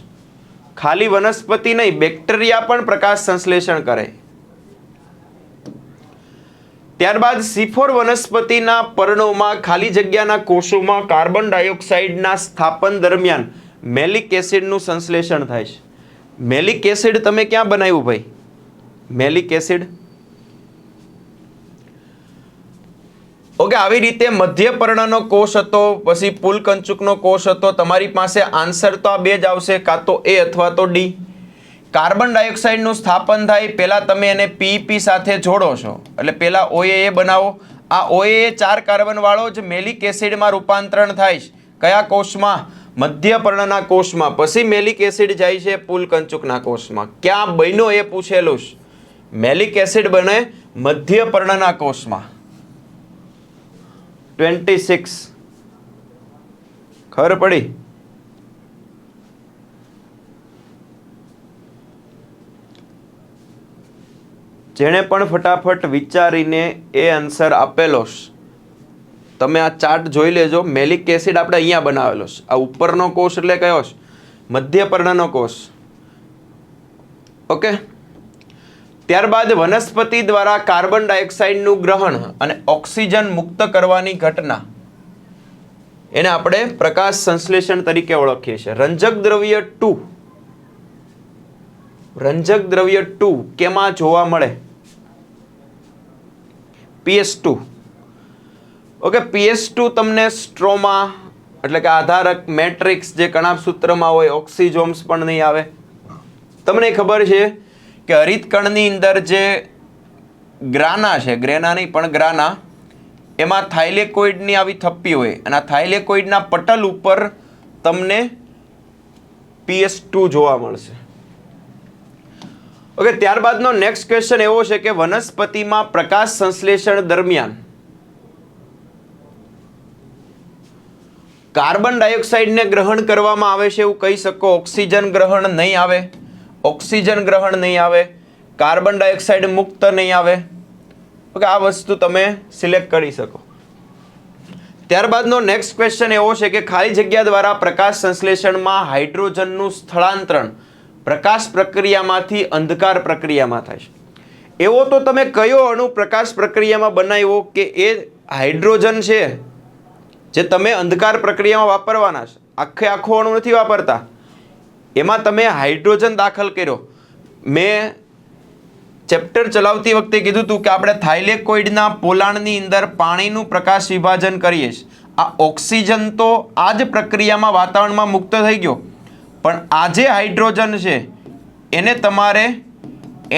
ખાલી વનસ્પતિ નહીં, બેક્ટેરિયા પણ પ્રકાશ સંશ્લેષણ કરે. ત્યારબાદ C4 વનસ્પતિના પર્ણોમાં ખાલી જગ્યાના કોષોમાં કાર્બન ડાયોક્સાઇડના સ્થાપન દરમિયાન મેલિક એસિડનું સંશ્લેષણ થાય છે. મેલિક એસિડ તમે ક્યાં બનાવ્યું ભાઈ? મેલિક એસિડ ઓકે, આવી રીતે મધ્ય પર્ણનો કોષ હતો, પછી પુલકંચુકનો કોષ હતો. તમારી પાસે આન્સર તો આ બે જ આવશે, કાં તો એ અથવા તો ડી. કાર્બન ડાયોક્સાઇડનું સ્થાપન થાય, પહેલાં તમે એને PEP સાથે જોડો છો, એટલે પહેલાં OAA બનાવો. આ OAA 4 કાર્બનવાળો જ મેલિક એસિડમાં રૂપાંતરણ થાય છે. કયા કોષમાં? મધ્ય પર્ણના કોષમાં. પછી મેલિક એસિડ જાય છે પુલકંચુકના કોષમાં. ક્યાં બન્યો એ પૂછેલું છે. મેલિક એસિડ બને મધ્ય પર્ણના કોષમાં. 26 ખબર પડી? જેણે પણ ફટાફટ વિચારીને એ આન્સર આપેલો છે, તમે આ ચાર્ટ જોઈ લેજો. મેલિક એસિડ આપણે અહીંયા બનાવેલો છે. આ ઉપરનો કોષ એટલે કયો છે? મધ્ય પર્ણનો કોષ. ઓકે, ત્યારબાદ વનસ્પતિ દ્વારા કાર્બન ડાયોક્સાઇડનું ગ્રહણ અને ઓક્સિજન મુક્ત કરવાની ઘટના, એને આપણે પ્રકાશ સંશ્લેષણ તરીકે ઓળખીએ છીએ. રંજક દ્રવ્ય 2, રંજક દ્રવ્ય 2 કેમાં જોવા મળે? PS2. ઓકે, PS2 તમને સ્ટ્રોમા એટલે કે આધારક, મેટ્રિક્સ જે કણાભ સૂત્રમાં હોય, ઓક્સિઝોમ્સ પણ નહીં આવે. તમને ખબર છે કે હરિતકણની અંદર જે ગ્રાના છે, ગ્રેના નહીં પણ ગ્રાના, એમાં થાઇલેકોઇડની આવી થપ્પી હોય, અને આ થાઇલેકોઇડના પટલ ઉપર તમને PS2 જોવા મળશે. ઓકે, ત્યારબાદનો નેક્સ્ટ ક્વેશ્ચન એવો છે કે વનસ્પતિમાં પ્રકાશ સંશ્લેષણ દરમિયાન કાર્બન ડાયોક્સાઇડને ગ્રહણ કરવામાં આવે છે એવું કહી શકો. ઓક્સિજન ગ્રહણ નહીં આવે, ઓક્સિજન ગ્રહણ નહીં આવે, કાર્બન ડાયોક્સાઇડ મુક્ત નહીં આવે. ઓકે, આ વસ્તુ તમે સિલેક્ટ કરી શકો. ત્યારબાદનો નેક્સ્ટ ક્વેશ્ચન એવો છે કે ખાલી જગ્યા દ્વારા પ્રકાશ સંશ્લેષણમાં હાઇડ્રોજનનું સ્થળાંતરણ પ્રકાશ પ્રક્રિયામાંથી અંધકાર પ્રક્રિયામાં થાય છે. એવો તો તમે કયો અણુ પ્રકાશ પ્રક્રિયામાં બનાવ્યો કે એ હાઇડ્રોજન છે જે તમે અંધકાર પ્રક્રિયામાં વાપરવાના છે? આખો અણુ નથી વાપરતા, એમાં તમે હાઇડ્રોજન દાખલ કર્યો. મેં ચેપ્ટર ચલાવતી વખતે કીધું હતું કે આપણે થાઇલેકોઇડના પોલાણની અંદર પાણીનું પ્રકાશ વિભાજન કરીએ છીએ. આ ઓક્સિજન તો આ જ પ્રક્રિયામાં વાતાવરણમાં મુક્ત થઈ ગયો, પણ આ જે હાઇડ્રોજન છે એને તમારે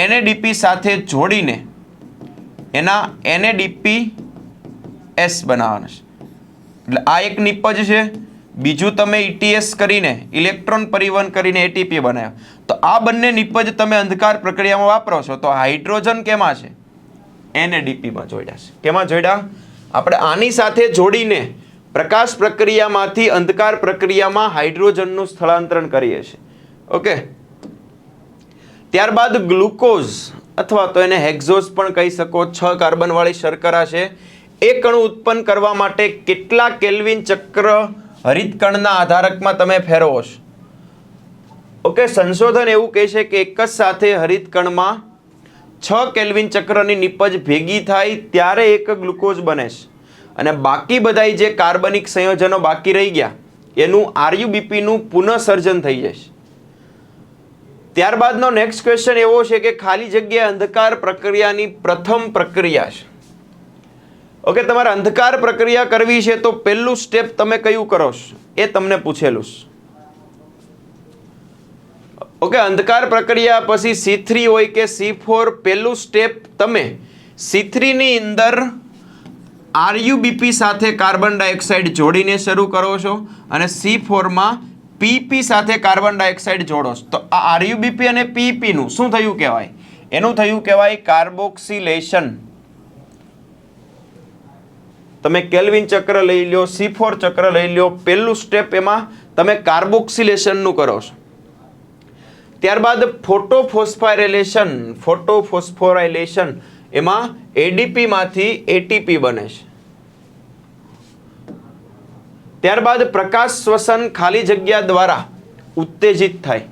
NADP સાથે જોડીને એના NADPS બનાવવાના છે. એટલે આ એક નિપજ છે. બીજું તમે ETS કરીને, ઇલેક્ટ્રોન પરિવહન કરીને ATP બનાવ્યો. તો આ બંને નિપજ તમે અંધકાર પ્રક્રિયામાં વાપરો છો. તો હાઇડ્રોજન કેમાં છે? NADPમાં જોડ્યા છે. કેમાં જોડ્યા? આપણે આની સાથે જોડીને પ્રકાશ પ્રક્રિયામાંથી અંધકાર પ્રક્રિયામાં હાઇડ્રોજનનું સ્થળાંતરણ કરીએ છીએ. ઓકે, ત્યારબાદ ગ્લુકોઝ અથવા તો એને હેક્ઝોઝ પણ કહી શકો, 6 કાર્બનવાળી શર્કરા છે. એક અણુ ઉત્પન્ન કરવા માટે કેટલા કેલ્વિન ચક્ર હરિતકણના આધારકમાં તમે ફેરવો છો? ઓકે, સંશોધન એવું કહે છે કે એક જ સાથે હરિતકણમાં 6 કેલ્વિન ચક્રની નિપજ ભેગી થાય ત્યારે એક ગ્લુકોઝ બને છે અને બાકી બધા જે કાર્બનિક સંયોજનો બાકી રહી ગયા એનું આરયુબીપીનું પુનઃસર્જન થઈ જશે. ત્યારબાદનો નેક્સ્ટ ક્વેશ્ચન એવો છે કે ખાલી જગ્યા અંધકાર પ્રક્રિયાની પ્રથમ પ્રક્રિયા છે. ઓકે, તમારે અંધકાર પ્રક્રિયા કરવી છે તો પહેલું સ્ટેપ તમે કયું કરો છો એ તમને પૂછેલું છે. ઓકે, અંધકાર પ્રક્રિયા પછી C3 હોય કે C4, પહેલું સ્ટેપ તમે C3 ની અંદર આરયુબીપી સાથે કાર્બન ડાયોક્સાઇડ જોડીને શરૂ કરો છો અને C4 માં પીપી સાથે કાર્બન ડાયોક્સાઇડ જોડો છો. તો આ આરયુબીપી અને પીપી નું શું થયું કહેવાય? એનું થયું કહેવાય કાર્બોક્સિલેશન. તમે કેલ્વિન ચક્ર લઈ લો, C4 ચક્ર લઈ લો, પહેલું સ્ટેપ એમાં તમે કાર્બોક્સિલેશન નું કરો છો. ત્યારબાદ ફોટોફોસ્ફોરાઇલેશન એમાં એડીપી માંથી એટીપી બને છે. ત્યારબાદ પ્રકાશ શ્વસન ખાલી જગ્યા દ્વારા ઉત્તેજિત થાય.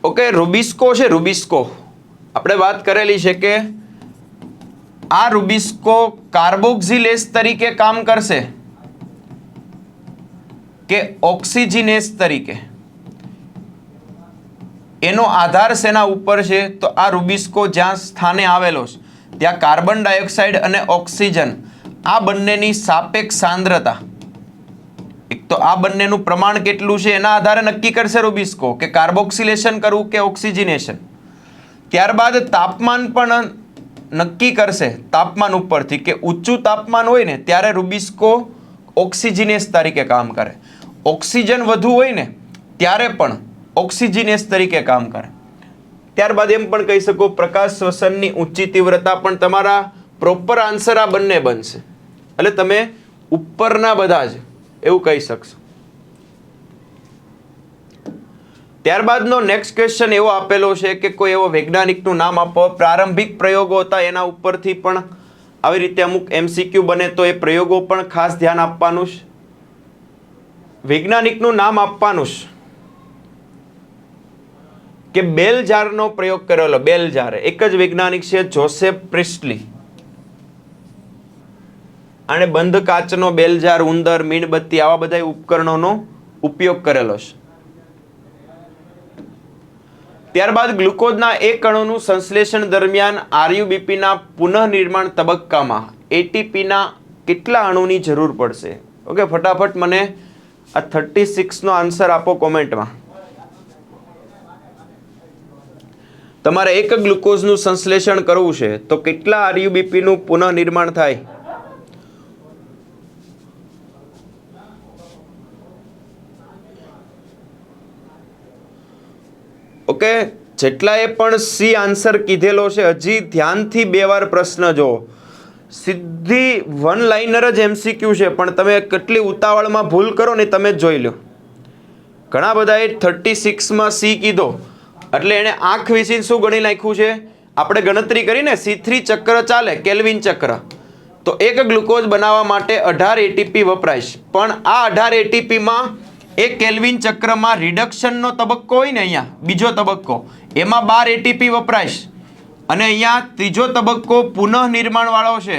ઓકે, રૂબિસ્કો છે, રૂબિસ્કો આપણે વાત કરેલી છે કે આ રૂબિસ્કો કાર્બોક્સિલેઝ તરીકે કામ કરશે કે ઓક્સિજનેઝ તરીકે, એનો આધાર શેના ઉપર છે? તો આ રૂબિસ્કો જ્યાં સ્થાને આવેલો છે ત્યાં કાર્બન ડાયોક્સાઇડ અને ઓક્સિજન આ બંનેની સાપેક્ષ સાંદ્રતા, એક તો આ બંનેનું પ્રમાણ કેટલું છે એના આધારે નક્કી કરશે રૂબિસ્કો કે કાર્બોક્સિલેશન કરવું કે ઓક્સિજનેશન. ત્યારબાદ તાપમાન પણ નક્કી કરશે તાપમાન ઉપરથી કે ઊંચું તાપમાન હોય ને ત્યારે રૂબિસ્કો ઓક્સિજનેસ તરીકે કામ કરે, ઓક્સિજન વધુ હોય ને ત્યારે પણ ઓક્સિજનેસ તરીકે કામ કરે. ત્યારબાદ એમ પણ કહી શકો પ્રકાશ શ્વસનની ઊંચી તીવ્રતા, પણ તમારા પ્રોપર આન્સર આ બંને બનશે એટલે તમે ઉપરના બધા જ એવું કહી શકશો. ત્યારબાદનો નેક્સ્ટ ક્વેશ્ચન એવો આપેલો છે કે કોઈ એવો વૈજ્ઞાનિકનું નામ આપો. પ્રારંભિક પ્રયોગો હતા એના ઉપરથી પણ આવી રીતે અમુક MCQ બને તો એ પ્રયોગો પણ ખાસ ધ્યાન આપવાનું છે. વૈજ્ઞાનિકનું નામ આપવાનું છે કે બેલ જારનો પ્રયોગ કરેલો. બેલ જાર એક જ વૈજ્ઞાનિક છે, જોસેફ પ્રિસ્ટલી. આને બંધ કાચનો બેલ જાર, ઉંદર, મીણબત્તી આવા બધા ઉપકરણોનો ઉપયોગ કરેલો છે. ત્યારબાદ ગ્લુકોઝના એક અણુનું સંશ્લેષણ દરમિયાન આરયુબીપીના પુનઃનિર્માણ તબક્કામાં એટીપીના કેટલા અણુની જરૂર પડશે? ઓકે, ફટાફટ મને આ 36 નો આન્સર આપો કોમેન્ટમાં. તમારે એક ગ્લુકોઝનું સંશ્લેષણ કરવું છે તો કેટલા આરયુબીપીનું પુનઃનિર્માણ થાય? ઓકે, જેટલાએ પણ સી આન્સર કીધેલો છે હજી ધ્યાનથી બે વાર પ્રશ્ન જો. સીધી વન લાઇનર જ MCQ છે પણ તમે કેટલી ઉતાવળમાં ભૂલ કરો ને તમે જોઈ લો. ઘણા બધાએ 36માં સી કીધો એટલે એને આંખ વીસીને શું ગણી નાખ્યું છે? આપણે ગણતરી કરીને C3 ચક્ર ચાલે, કેલ્વિન ચક્ર, તો એક ગ્લુકોઝ બનાવવા માટે 18 એટીપી વપરાય છે. પણ આ 18 એટીપીમાં એક કેલ્વિન ચક્રમાં રિડક્શનનો તબક્કો હોય ને, અહીંયા બીજો તબક્કો, એમાં 12 એટીપી વપરાય છે અને અહીંયા ત્રીજો તબક્કો પુનઃનિર્માણ વાળો છે.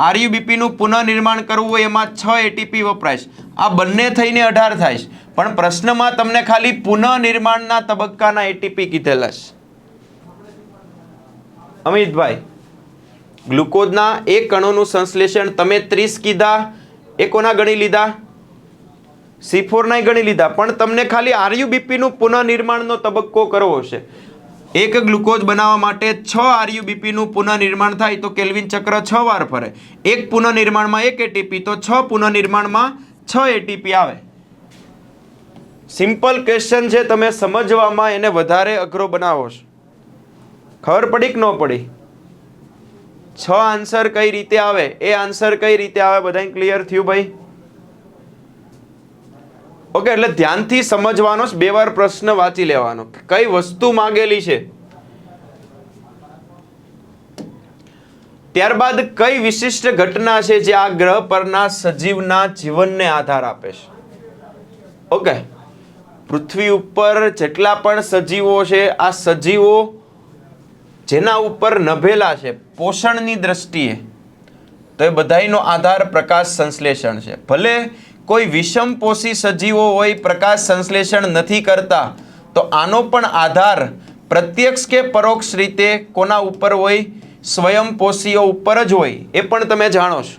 આરયુબીપીનું પુનઃનિર્માણ કરવું હોય એમાં 6 એટીપી વપરાય છે. આ બંને થઈને 18 થાય છે પણ પ્રશ્નમાં તમને ખાલી પુનઃનિર્માણના તબક્કાના એટીપી કીધેલા છે. અમિતભાઈ, ગ્લુકોઝના એક અણુનું સંશ્લેષણ તમે 30 કીધા, એ કોના ગણી લીધા? C4 ના ગણી લીધા, પણ તમને ખાલી આરયુબીપીનું પુનઃનિર્માણનો તબક્કો કરવો છે. એક ગ્લુકોઝ બનાવવા માટે 6 આરયુબીપીનું પુનઃનિર્માણ થાય તો કેલ્વિન ચક્ર 6 વાર ફરે. એક પુનઃનિર્માણમાં 1 એટીપી તો 6 પુનઃનિર્માણમાં 6 એટીપી આવે. સિમ્પલ ક્વેશ્ચન છે, તમે સમજવામાં એને વધારે અઘરો બનાવો છો. ખબર પડી કે ન પડી? 6 આન્સર કઈ રીતે આવે, એ આન્સર કઈ રીતે આવે, બધાને ક્લિયર થયું ભાઈ? ઓકે, એટલે ધ્યાનથી સમજવાનો, બે વાર પ્રશ્ન વાંચી લેવાનો, કઈ વસ્તુ માંગેલી છે. ત્યારબાદ કઈ વિશિષ્ટ ઘટના છે જે આ ગ્રહ પરના સજીવના જીવનને આધાર આપે છે? ઓકે, પૃથ્વી ઉપર જેટલા પણ સજીવો છે, આ સજીવો જેના ઉપર નભેલા છે પોષણની દ્રષ્ટિએ, તો એ બધાયનો આધાર પ્રકાશ સંશ્લેષણ છે. ભલે કોઈ વિષમપોષી સજીવો હોય, પ્રકાશ સંશ્લેષણ નથી કરતા, તો આનો પણ આધાર પ્રત્યક્ષ કે પરોક્ષ રીતે કોના ઉપર હોય? સ્વયંપોષીઓ ઉપર જ હોય. એ પણ તમે જાણો છો.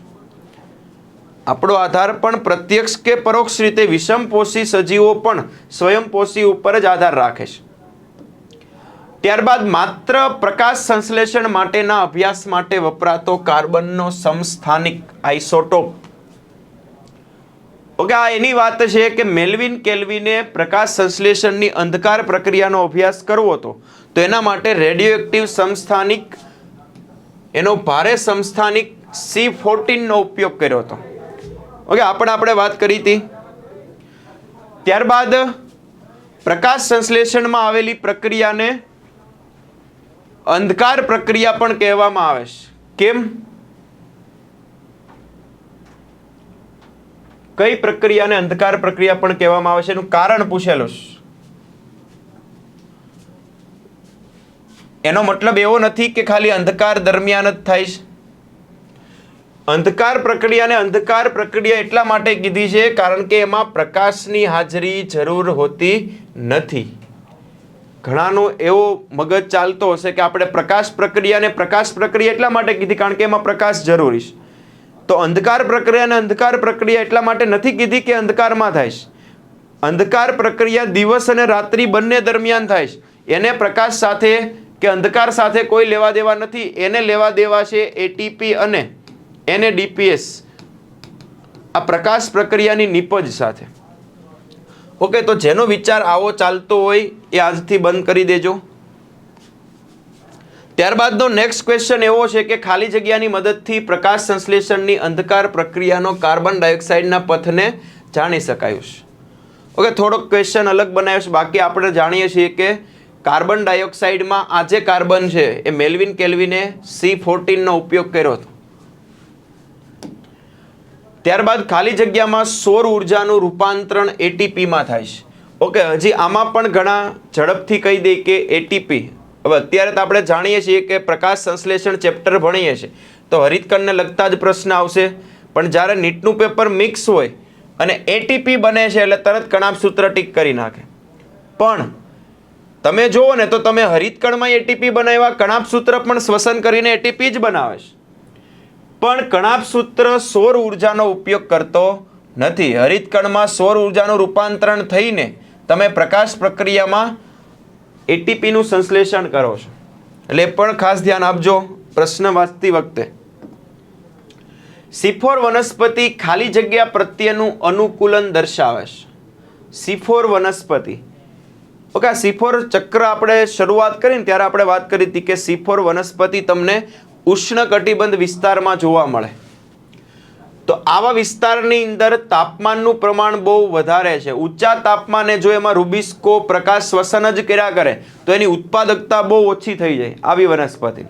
આપણો આધાર પણ પ્રત્યક્ષ કે પરોક્ષ રીતે વિષમપોષી સજીવો પણ સ્વયંપોષી ઉપર જ આધાર રાખે છે. ત્યારબાદ માત્ર પ્રકાશ સંશ્લેષણ માટેના અભ્યાસ માટે વપરાતો કાર્બનનો સમસ્થાનિક આઇસોટોપ. ઓકે, આ એની વાત છે કે મેલ્વિન કેલ્વિને પ્રકાશ સંશ્લેષણની અંધકાર પ્રક્રિયાનો અભ્યાસ કરવો હતો, તો એના માટે રેડિયોએક્ટિવ સમસ્થાનિક, એનો ભારે સમસ્થાનિક C14 નો ઉપયોગ કર્યો હતો. ઓકે, આપણે વાત કરી હતી. ત્યારબાદ પ્રકાશ સંશ્લેષણમાં આવેલી પ્રક્રિયાને અંધકાર પ્રક્રિયા પણ કહેવામાં આવે છે. કેમ? કઈ પ્રક્રિયાને અંધકાર પ્રક્રિયા પણ કહેવામાં આવે છે? એનું કારણ પૂછેલું છે. એનો મતલબ એવો નથી કે ખાલી અંધકાર દરમિયાન જ થાય છે. અંધકાર પ્રક્રિયાને અંધકાર પ્રક્રિયા એટલા માટે કીધી છે કારણ કે એમાં પ્રકાશની હાજરી જરૂર હોતી નથી. ઘણાનો એવો મગજ ચાલતો હશે કે આપણે પ્રકાશ પ્રક્રિયા એટલા માટે કીધી કારણ કે એમાં પ્રકાશ જરૂરી છે. તો અંધકાર પ્રક્રિયાને અંધકાર પ્રક્રિયા એટલા માટે નથી કીધી કે અંધકારમાં થાય છે. અંધકાર પ્રક્રિયા દિવસ અને રાત્રિ બંને દરમિયાન થાય છે. એને પ્રકાશ સાથે કે અંધકાર સાથે કોઈ લેવા દેવા નથી. એને લેવા દેવા છે એટીપી અને NADPS, આ પ્રકાશ પ્રક્રિયાની નિપજ સાથે. ઓકે, તો જેનો વિચાર આવો ચાલતો હોય એ આજથી બંધ કરી દેજો. ત્યારબાદનો નેક્સ્ટ ક્વેશ્ચન એવો છે કે ખાલી જગ્યાની મદદથી પ્રકાશ સંશ્લેષણની અંધકાર પ્રક્રિયાનો કાર્બન ડાયોક્સાઇડના પથને જાણી શકાયું છે. ઓકે, થોડોક ક્વેશ્ચન અલગ બનાવ્યો છે. બાકી આપણે જાણીએ છીએ કે કાર્બન ડાયોક્સાઇડમાં આ જે કાર્બન છે એ મેલ્વિન કેલ્વિને C14 નો ઉપયોગ કર્યો હતો. ત્યારબાદ ખાલી જગ્યામાં સૌર ઉર્જાનું રૂપાંતરણ એટીપીમાં થાય છે. ઓકે, હજી આમાં પણ ઘણા ઝડપથી કહી દઈએ કે એટીપી, હવે અત્યારે તો આપણે જાણીએ છીએ કે પ્રકાશ સંશ્લેષણ ચેપ્ટર ભણીએ છીએ તો હરિતકણને લગતા જ પ્રશ્ન આવશે. પણ જ્યારે નીટનું પેપર મિક્સ હોય અને એટીપી બને છે એટલે તરત કણાપ સૂત્ર ટીક કરી નાખે. પણ તમે જુઓ ને તો તમે હરિતકણમાં એટીપી બનાવ્યા, કણાપ સૂત્ર પણ શ્વસન કરીને એટીપી જ બનાવે છે. પણ કણાપ સૂત્ર સૌર ઉર્જાનો ઉપયોગ કરતો નથી. હરિતકણમાં સૌર ઉર્જાનું રૂપાંતરણ થઈને તમે પ્રકાશ પ્રક્રિયામાં એટીપીનું સંશ્લેષણ કરો છો. એટલે પણ ખાસ ધ્યાન આપજો પ્રશ્ન વાંચતી વખતે. C4 વનસ્પતિ ખાલી જગ્યા પ્રત્યેનું અનુકૂલન દર્શાવે છે. C4 વનસ્પતિ. ઓકે, C4 ચક્ર આપણે શરૂઆત કરીને ત્યારે આપણે વાત કરી હતી કે C4 વનસ્પતિ તમને ઉષ્ણકટિબંધ વિસ્તારમાં જોવા મળે. તો આવા વિસ્તારની અંદર તાપમાનનું પ્રમાણ બહુ વધારે છે. ઊંચા તાપમાને જો એમાં રૂબિસ્કો પ્રકાશ શ્વસન જ કર્યા કરે તો એની ઉત્પાદકતા બહુ ઓછી થઈ જાય આવી વનસ્પતિ.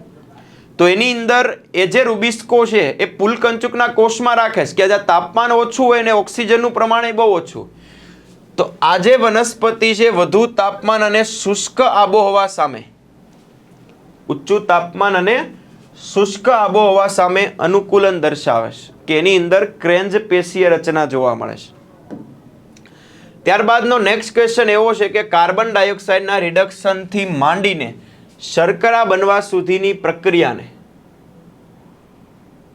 તો એની અંદર એ જે રૂબિસ્કો છે એ પુલકંચુકના કોષમાં રાખે છે કે જ્યાં તાપમાન ઓછું હોય ને ઓક્સિજનનું પ્રમાણ બહુ ઓછું. તો આ જે વનસ્પતિ છે વધુ તાપમાન અને શુષ્ક આબોહવા સામે, ઊંચું તાપમાન અને શુષ્ક આબોહવા સામે અનુકૂલન દર્શાવે છે કે એની અંદર ક્રેન્જ પેશીય રચના જોવા મળે છે. ત્યારબાદનો નેક્સ્ટ ક્વેશ્ચન એવો છે કે કાર્બન ડાયોક્સાઇડના રિડક્શનથી માંડીને શર્કરા બનવા સુધીની પ્રક્રિયાને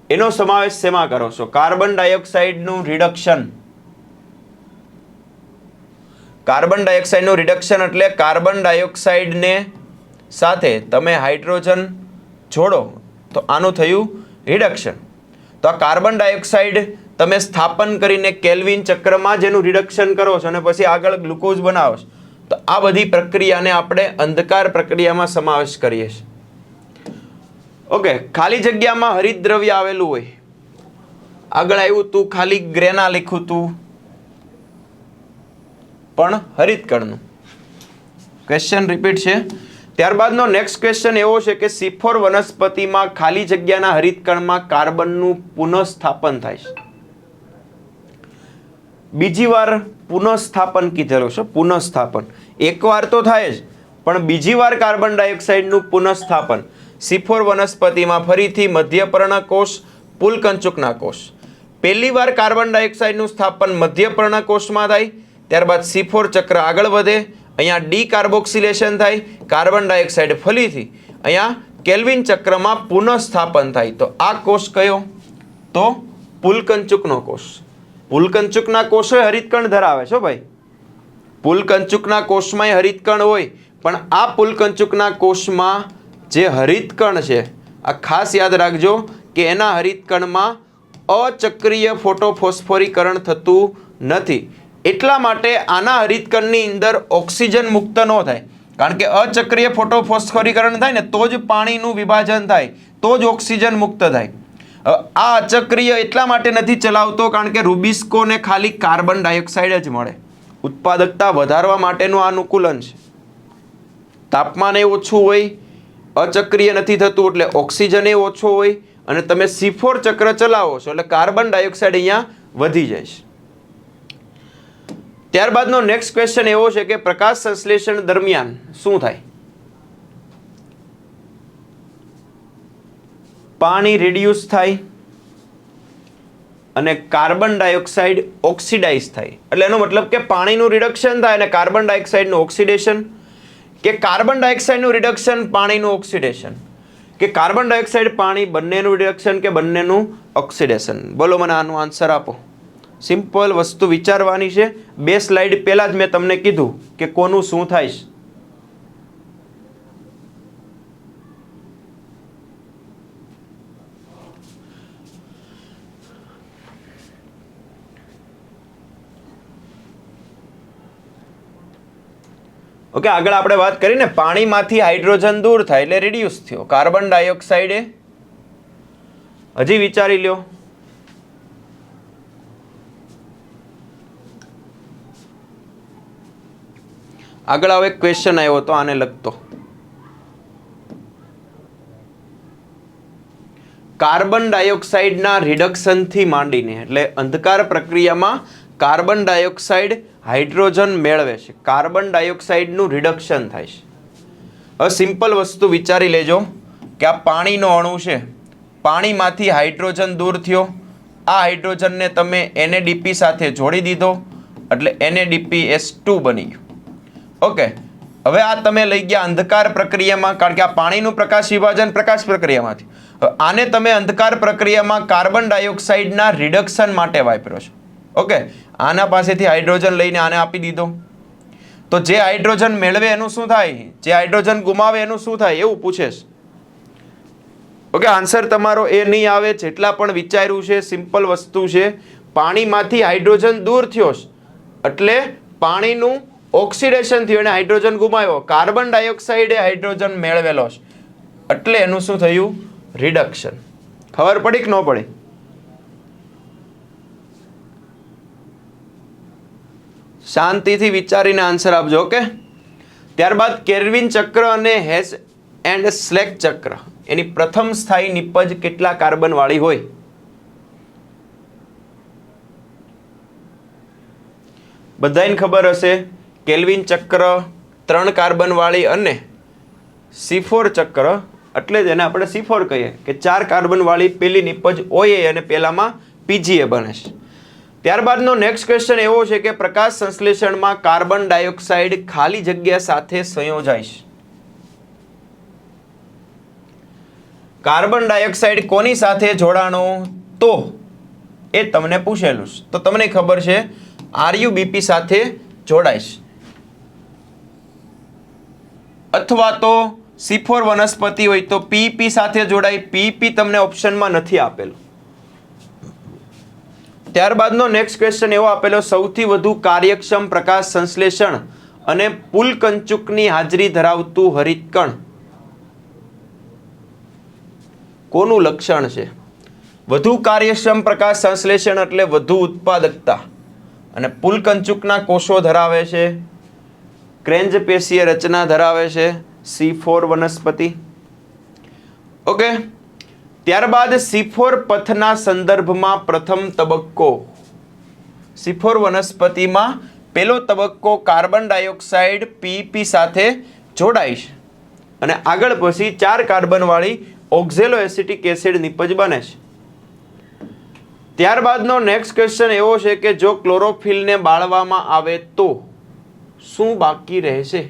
એનો સમાવેશ શેમાં કરો છો? કાર્બન ડાયોક્સાઇડનું રિડક્શન. કાર્બન ડાયોક્સાઇડનું રિડક્શન એટલે કાર્બન ડાયોક્સાઇડને સાથે તમે હાઇડ્રોજન જોડો તો આનું થયું રિડક્શન. તો આ કાર્બન ડાયોક્સાઇડ તમે સ્થાપન કરીને કેલ્વિન ચક્રમાં જેનું રિડક્શન કરો છો અને પછી આગળ ગ્લુકોઝ બનાવો છો, તો આ બધી પ્રક્રિયાને આપણે અંધકાર પ્રક્રિયામાં સમાવેશ કરીએ છીએ. ઓકે, ખાલી જગ્યામાં હરિતદ્રવ્ય આવેલું હોય. આગળ આવ્યું તું ખાલી ગ્રેના લખ્યું તું પણ હરિતકણનું. ક્વેશ્ચન રિપીટ છે. ત્યારબાદનો નેક્સ્ટ ક્વેશ્ચન એવો છે કે C4 વનસ્પતિમાં ખાલી જગ્યાના હરિતકણમાં કાર્બનનું પુનઃસ્થાપન થાય છે. બીજી વાર પુનઃસ્થાપન કીધેલું છે. પુનઃસ્થાપન એકવાર તો થાય જ, પણ બીજી વાર કાર્બન ડાયોક્સાઇડનું પુનઃસ્થાપન C4 વનસ્પતિમાં ફરીથી મધ્યપર્ણકોષ પુલકંચુકના કોષ. પહેલી વાર કાર્બન ડાયોક્સાઇડનું સ્થાપન મધ્યપર્ણકોષમાં થાય, ત્યારબાદ C4 ચક્ર આગળ વધે, અહીંયા ડીકાર્બોક્સિલેશન થાય, કાર્બન ડાયોક્સાઇડ ફરીથી અહીંયા કેલ્વિન ચક્રમાં પુનઃસ્થાપન થાય. તો આ કોષ કયો? તો પુલકંચુકનો કોષ. પુલકંચુકના કોષે હરિતકણ ધરાવે છે ભાઈ. પુલકંચુકના કોષમાંય હરિતકણ હોય, પણ આ પુલકંચુકના કોષમાં જે હરિતકણ છે, આ ખાસ યાદ રાખજો કે એના હરિતકણમાં અચક્રીય ફોટોફોસ્ફોરીકરણ થતું નથી. એટલા માટે આના હરિતકણની અંદર ઓક્સિજન મુક્ત ન થાય, કારણ કે અચક્રીય ફોટોફોસ્ફોરીકરણ થાય ને તો જ પાણીનું વિભાજન થાય, તો જ ઓક્સિજન મુક્ત થાય. આ અચક્રીય એટલા માટે નથી ચલાવતો કારણ કે રૂબિસ્કોને ખાલી કાર્બન ડાયોક્સાઇડ જ મળે. ઉત્પાદકતા વધારવા માટેનું આ અનુકૂલન છે. તાપમાન એ ઓછું હોય, અચક્રીય નથી થતું એટલે ઓક્સિજન એ ઓછો હોય, અને તમે C4 ચક્ર ચલાવો છો એટલે કાર્બન ડાયોક્સાઇડ અહીંયા વધી જાય છે. ત્યારબાદનો નેક્સ્ટ ક્વેશ્ચન એવો છે કે પ્રકાશ સંશ્લેષણ દરમિયાન શું થાય? પાણી રિડ્યુસ થાય અને કાર્બન ડાયોક્સાઇડ ઓક્સિડાઇઝ થાય. એટલે એનો મતલબ કે પાણીનું રિડક્શન થાય અને કાર્બન ડાયોક્સાઇડનું ઓક્સિડેશન, કે કાર્બન ડાયોક્સાઇડનું રિડક્શન પાણીનું ઓક્સિડેશન, કે કાર્બન ડાયોક્સાઇડ પાણી બંનેનું રિડક્શન કે બંનેનું ઓક્સિડેશન. બોલો મને આનો આન્સર આપો. સિમ્પલ વસ્તુ વિચારવાની છે. 2 સ્લાઇડ પહેલાં જ મેં તમને કીધું કે કોનું શું થાય છે. ઓકે, આગળ આપણે વાત કરીને પાણીમાંથી હાઇડ્રોજન દૂર થાય એટલે રિડ્યુસ થયો. કાર્બન ડાયોક્સાઇડ હજી વિચારી લ્યો. આગળ હવે ક્વેશ્ચન આવ્યો તો આને લગતો. કાર્બન ડાયોક્સાઇડના રિડક્શનથી માંડીને, એટલે અંધકાર પ્રક્રિયામાં કાર્બન ડાયોક્સાઇડ હાઇડ્રોજન મેળવે છે. કાર્બન ડાયોક્સાઇડનું રિડક્શન થાય છે. હવે સિમ્પલ વસ્તુ વિચારી લેજો કે આ પાણીનો અણુ છે, પાણીમાંથી હાઇડ્રોજન દૂર થયો, આ હાઇડ્રોજનને તમે NADP સાથે જોડી દીધો એટલે NADPH2 બની ગયું. ઓકે, હવે આ તમે લઈ ગયા અંધકાર પ્રક્રિયામાં, કારણ કે આ પાણીનું પ્રકાશ વિભાજન પ્રકાશ પ્રક્રિયામાંથી. આને તમે અંધકાર પ્રક્રિયામાં કાર્બન ડાયોક્સાઇડના રિડક્શન માટે વાપર્યો છે. ઓકે, આના પાસેથી હાઇડ્રોજન લઈને આને આપી દીધો, તો જે હાઇડ્રોજન મેળવે એનું શું થાય, જે હાઇડ્રોજન ગુમાવે એનું શું થાય, એવું પૂછે છે. ઓકે, આન્સર તમારો એ નહીં આવે. જેટલા પણ વિચાર્યું છે સિમ્પલ વસ્તુ છે. પાણીમાંથી હાઇડ્રોજન દૂર થયો એટલે પાણીનું ઓક્સિડેશન થયું અને હાઇડ્રોજન ગુમાવ્યો. કાર્બન ડાયોક્સાઇડે હાઇડ્રોજન મેળવેલો છે એટલે એનું શું થયું, રિડક્શન. ખબર પડી કે ન પડી? શાંતિથી વિચારીને આન્સર આપજો. ઓકે, ત્યારબાદ કેલ્વિન ચક્ર અને હેસ એન્ડ સ્લેક ચક્ર, એની પ્રથમ સ્થાયી નિપજ કેટલા કાર્બન વાળી હોય? બધાને ખબર હશે કેલ્વિન ચક્ર 3 કાર્બન વાળી અને C4 ચક્ર, એટલે જ એને આપણે C4 કહીએ કે 4 કાર્બન વાળી પેલી નિપજ OA અને પેલામાં PGA બને છે. ત્યારબાદનો નેક્સ્ટ ક્વેશ્ચન એવો છે કે પ્રકાશ સંશ્લેષણમાં કાર્બન ડાયોક્સાઇડ ખાલી જગ્યા સાથે સંયોજાય છે. કાર્બન ડાયોક્સાઇડ કોની સાથે જોડાણો? તો એ તમને પૂછેલું છે, તો તમને ખબર છે RuBP સાથે જોડાય છે, અથવા તો C4 વનસ્પતિ હોય તો PEP સાથે જોડાય. PEP તમને ઓપ્શનમાં નથી આપેલું. ત્યારબાદનો નેક્સ્ટ ક્વેશ્ચન એવો આપેલો, સૌથી વધુ કાર્યક્ષમ પ્રકાશ સંશ્લેષણ અને પુલકંચુકની હાજરી ધરાવતું હરિતકણ કોનું લક્ષણ છે? વધુ કાર્યક્ષમ પ્રકાશ સંશ્લેષણ એટલે વધુ ઉત્પાદકતા, અને પુલકંચુકના કોષો ધરાવે છે, ક્રેન્જ પેશીય રચના ધરાવે છે, C4 વનસ્પતિ. ઓકે, ત્યારબાદ C4 પથના સંદર્ભમાં પ્રથમ તબક્કો, C4 વનસ્પતિમાં પહેલો તબક્કો કાર્બન ડાયોક્સાઇડ PEP સાથે જોડાય છે અને આગળ પછી 4 કાર્બન વાળી ઓક્ઝેલો એસિટિક એસિડ નિપજ બને છે. ત્યારબાદનો નેક્સ્ટ ક્વેશ્ચન એવો છે કે જો ક્લોરોફિલને બાળવામાં આવે તો શું બાકી રહેશે?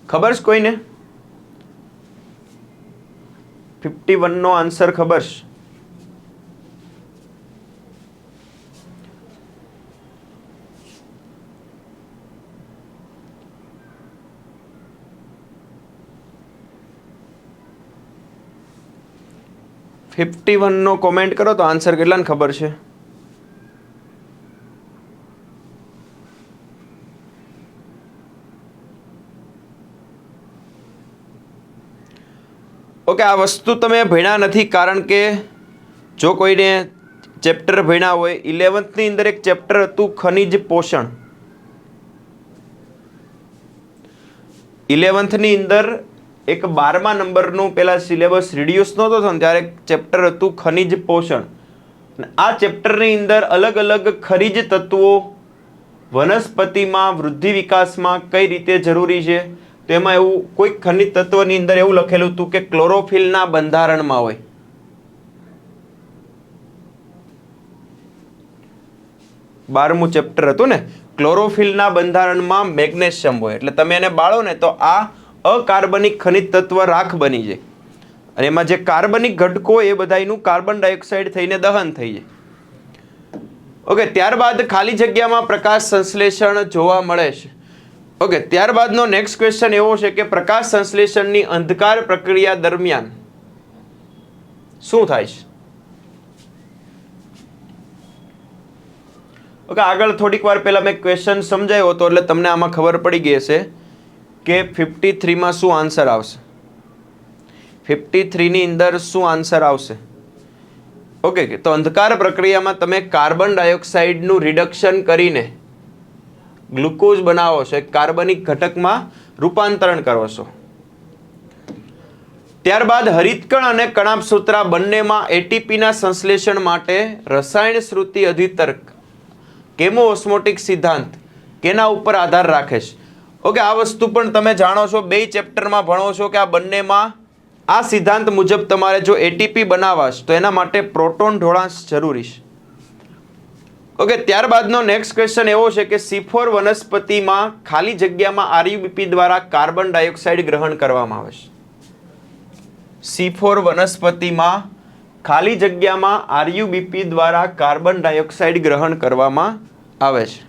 ખબર છે કોઈને? 51 નો આન્સર ખબર છે? નો કોમેન્ટ કરો તો આન્સર કેટલાને ખબર છે? ઓકે, આ વસ્તુ તમે ભણ્યા નથી કારણ કે જો કોઈને ચેપ્ટર ભણ્યા હોય, 11th ની અંદર એક ચેપ્ટર હતું ખનિજ પોષણ. 11th ની અંદર એક 12મા નંબરનું પેલા સિલેબસ રિડ્યુસ નહોતો થયો ને ત્યારે એક ચેપ્ટર હતું ખનિજ પોષણ. આ ચેપ્ટરની અંદર અલગ અલગ ખનિજ તત્વો વનસ્પતિમાં વૃદ્ધિ વિકાસમાં કઈ રીતે જરૂરી છે તેમાં એવું કોઈ ખનિજ તત્વની અંદર એવું લખેલું હતું કે ક્લોરોફિલના બંધારણમાં હોય. બારમું ચેપ્ટર હતું ને, ક્લોરોફિલના બંધારણમાં મેગ્નેશિયમ હોય એટલે તમે એને બાળો ને તો આ અકાર્બનિક ખનિજ તત્વ રાખ બની જાય અને એમાં જે કાર્બનિક ઘટકો એ બધાનું કાર્બન ડાયોક્સાઇડ થઈને દહન થઈ જાય. ઓકે, ત્યારબાદ ખાલી જગ્યામાં પ્રકાશ સંશ્લેષણ જોવા મળે છે. ઓકે, ત્યારબાદનો નેક્સ્ટ ક્વેશ્ચન એવો છે કે પ્રકાશ સંશ્લેષણની અંધકાર પ્રક્રિયા દરમિયાન શું થાય છે? ઓકે, આગળ થોડીક વાર પહેલા મેં ક્વેશ્ચન સમજાવ્યો હતો એટલે તમને આમાં ખબર પડી ગઈ હશે કે 53માં શું આન્સર આવશે. 53 ની અંદર શું આન્સર આવશે? ઓકે, તો અંધકાર પ્રક્રિયામાં તમે કાર્બન ડાયોક્સાઇડનું રિડક્શન કરીને ગ્લુકોઝ બનાવો છો, એક કાર્બનિક ઘટકમાં રૂપાંતરણ કરો છો. ત્યારબાદ હરિતકણ અને કણાભસૂત્રા બંનેમાં એટીપીના સંશ્લેષણ માટે રસાયણ શ્રુતિ અધિતર્ક કેમો ઓસ્મોટિક સિદ્ધાંત કેના ઉપર આધાર રાખે છે? ઓકે, આ વસ્તુ પણ તમે જાણો છો, બે ચેપ્ટરમાં ભણો છો કે આ બંનેમાં આ સિદ્ધાંત મુજબ તમારે જો એટીપી બનાવવા છે તો એના માટે પ્રોટોન ઢોળાંશ જરૂરી છે. ઓકે, ત્યારબાદનો નેક્સ્ટ ક્વેશ્ચન એવો છે કે C4 વનસ્પતિમાં ખાલી જગ્યામાં RUBP દ્વારા કાર્બન ડાયોક્સાઇડ ગ્રહણ કરવામાં આવે છે. C4 વનસ્પતિમાં ખાલી જગ્યામાં RUBP દ્વારા કાર્બન ડાયોક્સાઇડ ગ્રહણ કરવામાં આવે છે.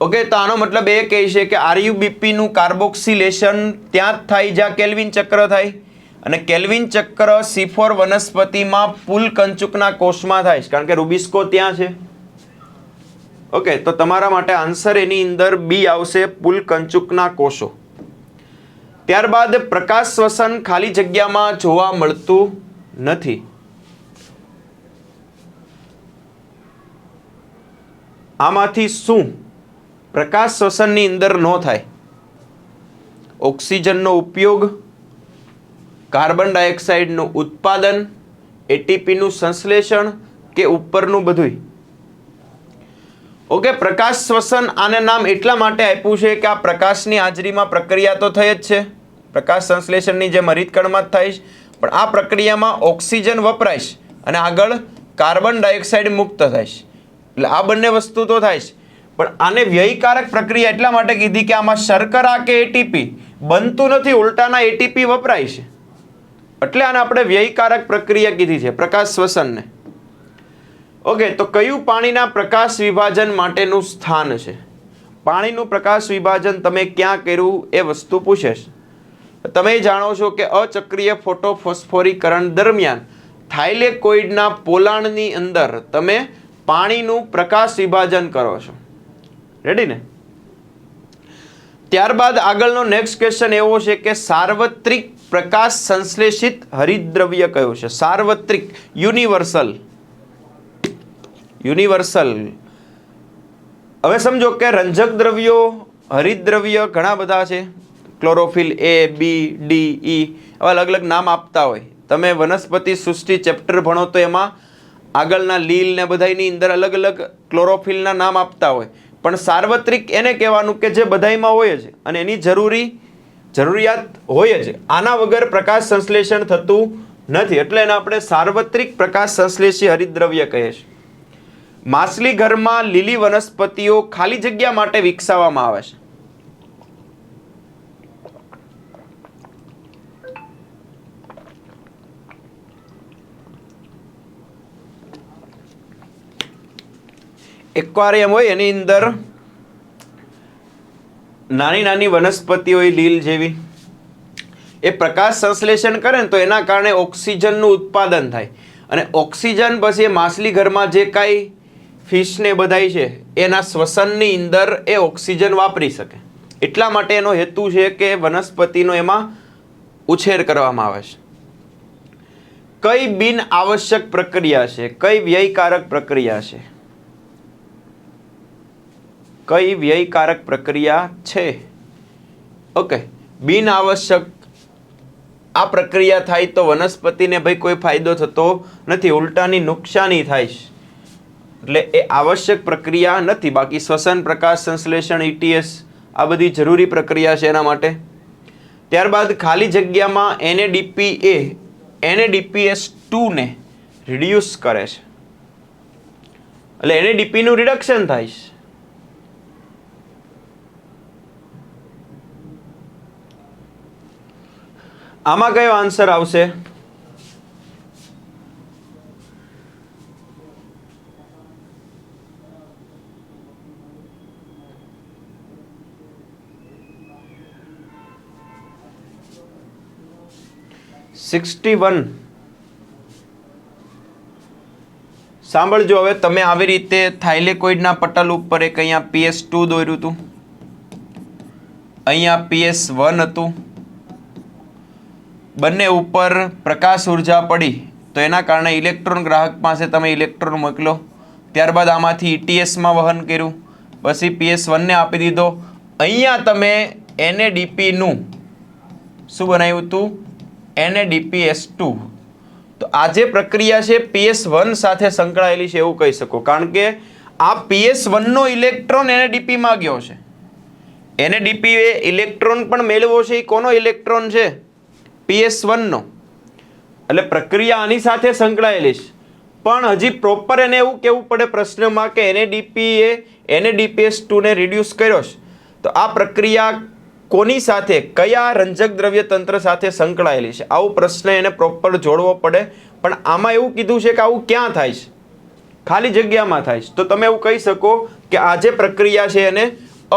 ઓકે, તો આનો મતલબ એ કહે છે કે RUBP નું કાર્બોક્સિલેશન ત્યાં જ થાય જ્યાં કેલ્વિન ચક્ર થાય અને કેલ્વિન ચક્ર C4 વનસ્પતિમાં પુલ કંચુકના કોષમાં થાય છે કારણ કે રૂબિસ્કો ત્યાં છે. ઓકે, તો તમારા માટે આન્સર એની અંદર બી આવશે, પુલ કંચુકના કોષો. ત્યારબાદ પ્રકાશ શ્વસન ખાલી જગ્યામાં જોવા મળતું નથી. આમાંથી શું પ્રકાશ શ્વસનની અંદર ન થાય? ઓક્સિજનનો ઉપયોગ, કાર્બન ડાયોક્સાઇડનું ઉત્પાદન, એટીપીનું સંશ્લેષણ કે ઉપરનું બધું? ઓકે, પ્રકાશ શ્વસન આને નામ એટલા માટે આપ્યું છે કે આ પ્રકાશની હાજરીમાં પ્રક્રિયા તો થઈ જ છે, પ્રકાશ સંશ્લેષણની જેમ હરિતકણમાં જ થાય છે, પણ આ પ્રક્રિયામાં ઓક્સિજન વપરાય છે અને આગળ કાર્બન ડાયોક્સાઇડ મુક્ત થાય છે એટલે આ બંને વસ્તુ તો થાય છે. પણ આને વ્યયકારક પ્રક્રિયા એટલા માટે કીધી કે આમાં શર્કરા કે એટીપી બનતું નથી, ઉલટાના એટીપી વપરાય છે એટલે આને આપણે વ્યયકારક પ્રક્રિયા કીધી છે પ્રકાશ શ્વસનને. ઓકે, તો કયું પાણીના પ્રકાશ વિભાજન માટેનું સ્થાન છે? પાણીનું પ્રકાશ વિભાજન તમે ક્યાં કર્યું એ વસ્તુ પૂછે છે. તમે જાણો છો કે અચક્રીય ફોટોફોસ્ફોરીકરણ દરમિયાન થાઇલેકોઇડના પોલાણની અંદર તમે પાણીનું પ્રકાશ વિભાજન કરો છો. રેડી ને? ત્યારબાદ આગળનો નેક્સ્ટ ક્વેશ્ચન એવો છે કે સાર્વત્રિક પ્રકાશ સંશ્લેષિત હરિતદ્રવ્ય કયું છે? સાર્વત્રિક, યુનિવર્સલ. હવે સમજો કે રંજક દ્રવ્યો, હરિતદ્રવ્ય ઘણા બધા છે. Chlorophyll A, B, D, E આવા અલગ અલગ નામ આપતા હોય. તમે વનસ્પતિ સૃષ્ટિ ચેપ્ટર ભણો તો એમાં આગળના લીલ ને બધાની અંદર અલગ અલગ ક્લોરોફિલના નામ આપતા હોય. પણ સાર્વત્રિક એને કહેવાનું કે જે બધાયમાં હોય છે અને એની જરૂરિયાત હોય છે. આના વગર પ્રકાશ સંશ્લેષણ થતું નથી, એટલે એને આપણે સાર્વત્રિક પ્રકાશ સંશ્લેષી હરિતદ્રવ્ય કહે છે. માછલી ઘરમાં લીલી વનસ્પતિઓ ખાલી જગ્યા માટે વિકસાવવામાં આવે છે. એક્વારિયમ હોય એની અંદર નાની નાની વનસ્પતિ હોય લીલ જેવી, એ પ્રકાશ સંશ્લેષણ કરે ને તો એના કારણે ઓક્સિજનનું ઉત્પાદન થાય અને ઓક્સિજન પછી એ માછલી ઘરમાં જે કાંઈ ફિશને બધાય છે એના શ્વસનની અંદર એ ઓક્સિજન વાપરી શકે. એટલા માટે એનો હેતુ છે કે વનસ્પતિનો એમાં ઉછેર કરવામાં આવે છે. કઈ બિન આવશ્યક પ્રક્રિયા છે? કઈ વ્યયકારક પ્રક્રિયા છે? કઈ વ્યયકારક પ્રક્રિયા છે? ઓકે, બિન આવશ્યક આ પ્રક્રિયા થાય તો વનસ્પતિને ભાઈ કોઈ ફાયદો થતો નથી, ઉલટાની નુકસાની થાય છે. એટલે એ આવશ્યક પ્રક્રિયા નથી. બાકી શ્વસન, પ્રકાશ સંશ્લેષણ, ETS આ બધી જરૂરી પ્રક્રિયા છે એના માટે. ત્યારબાદ ખાલી જગ્યામાં NADPA NADPS2 ને રિડ્યુસ કરે છે, એટલે NADP નું રિડક્શન થાય છે. આમાં કયો આન્સર આવશે? સાંભળજો હવે તમે, આવી રીતે થાઇલેકોઇડના પટલ ઉપર એક અહીંયા PS2 દોર્યું હતું, અહીંયા PS1 હતું. બંને ઉપર પ્રકાશ ઉર્જા પડી તો એના કારણે ઇલેક્ટ્રોન ગ્રાહક પાસે તમે ઇલેક્ટ્રોન મોકલો. ત્યારબાદ આમાંથી ETSમાં વહન કર્યું, પછી PS1ને આપી દીધો. અહીંયા તમે NADPનું શું બનાવ્યું હતું? NADPS2. તો આ જે પ્રક્રિયા છે PS1 સાથે સંકળાયેલી છે એવું કહી શકો, કારણ કે આ PS1નો ઇલેક્ટ્રોન NADPમાં ગયો છે. NADP એ ઇલેક્ટ્રોન પણ મેળવો છે, એ કોનો ઇલેક્ટ્રોન છે? PS1નો. એટલે પ્રક્રિયા આની સાથે સંકળાયેલી છે, પણ હજી પ્રોપર એને એવું કહેવું પડે પ્રશ્નમાં કે NADP એ NADPS2ને રિડ્યુસ કર્યો છે. તો આ પ્રક્રિયા કોની સાથે, કયા રંજક દ્રવ્ય તંત્ર સાથે સંકળાયેલી છે? આવું પ્રશ્ન એને પ્રોપર જોડવો પડે. પણ આમાં એવું કીધું છે કે આવું ક્યાં થાય છે? ખાલી જગ્યામાં થાય છે. તો તમે એવું કહી શકો કે આ જે પ્રક્રિયા છે એને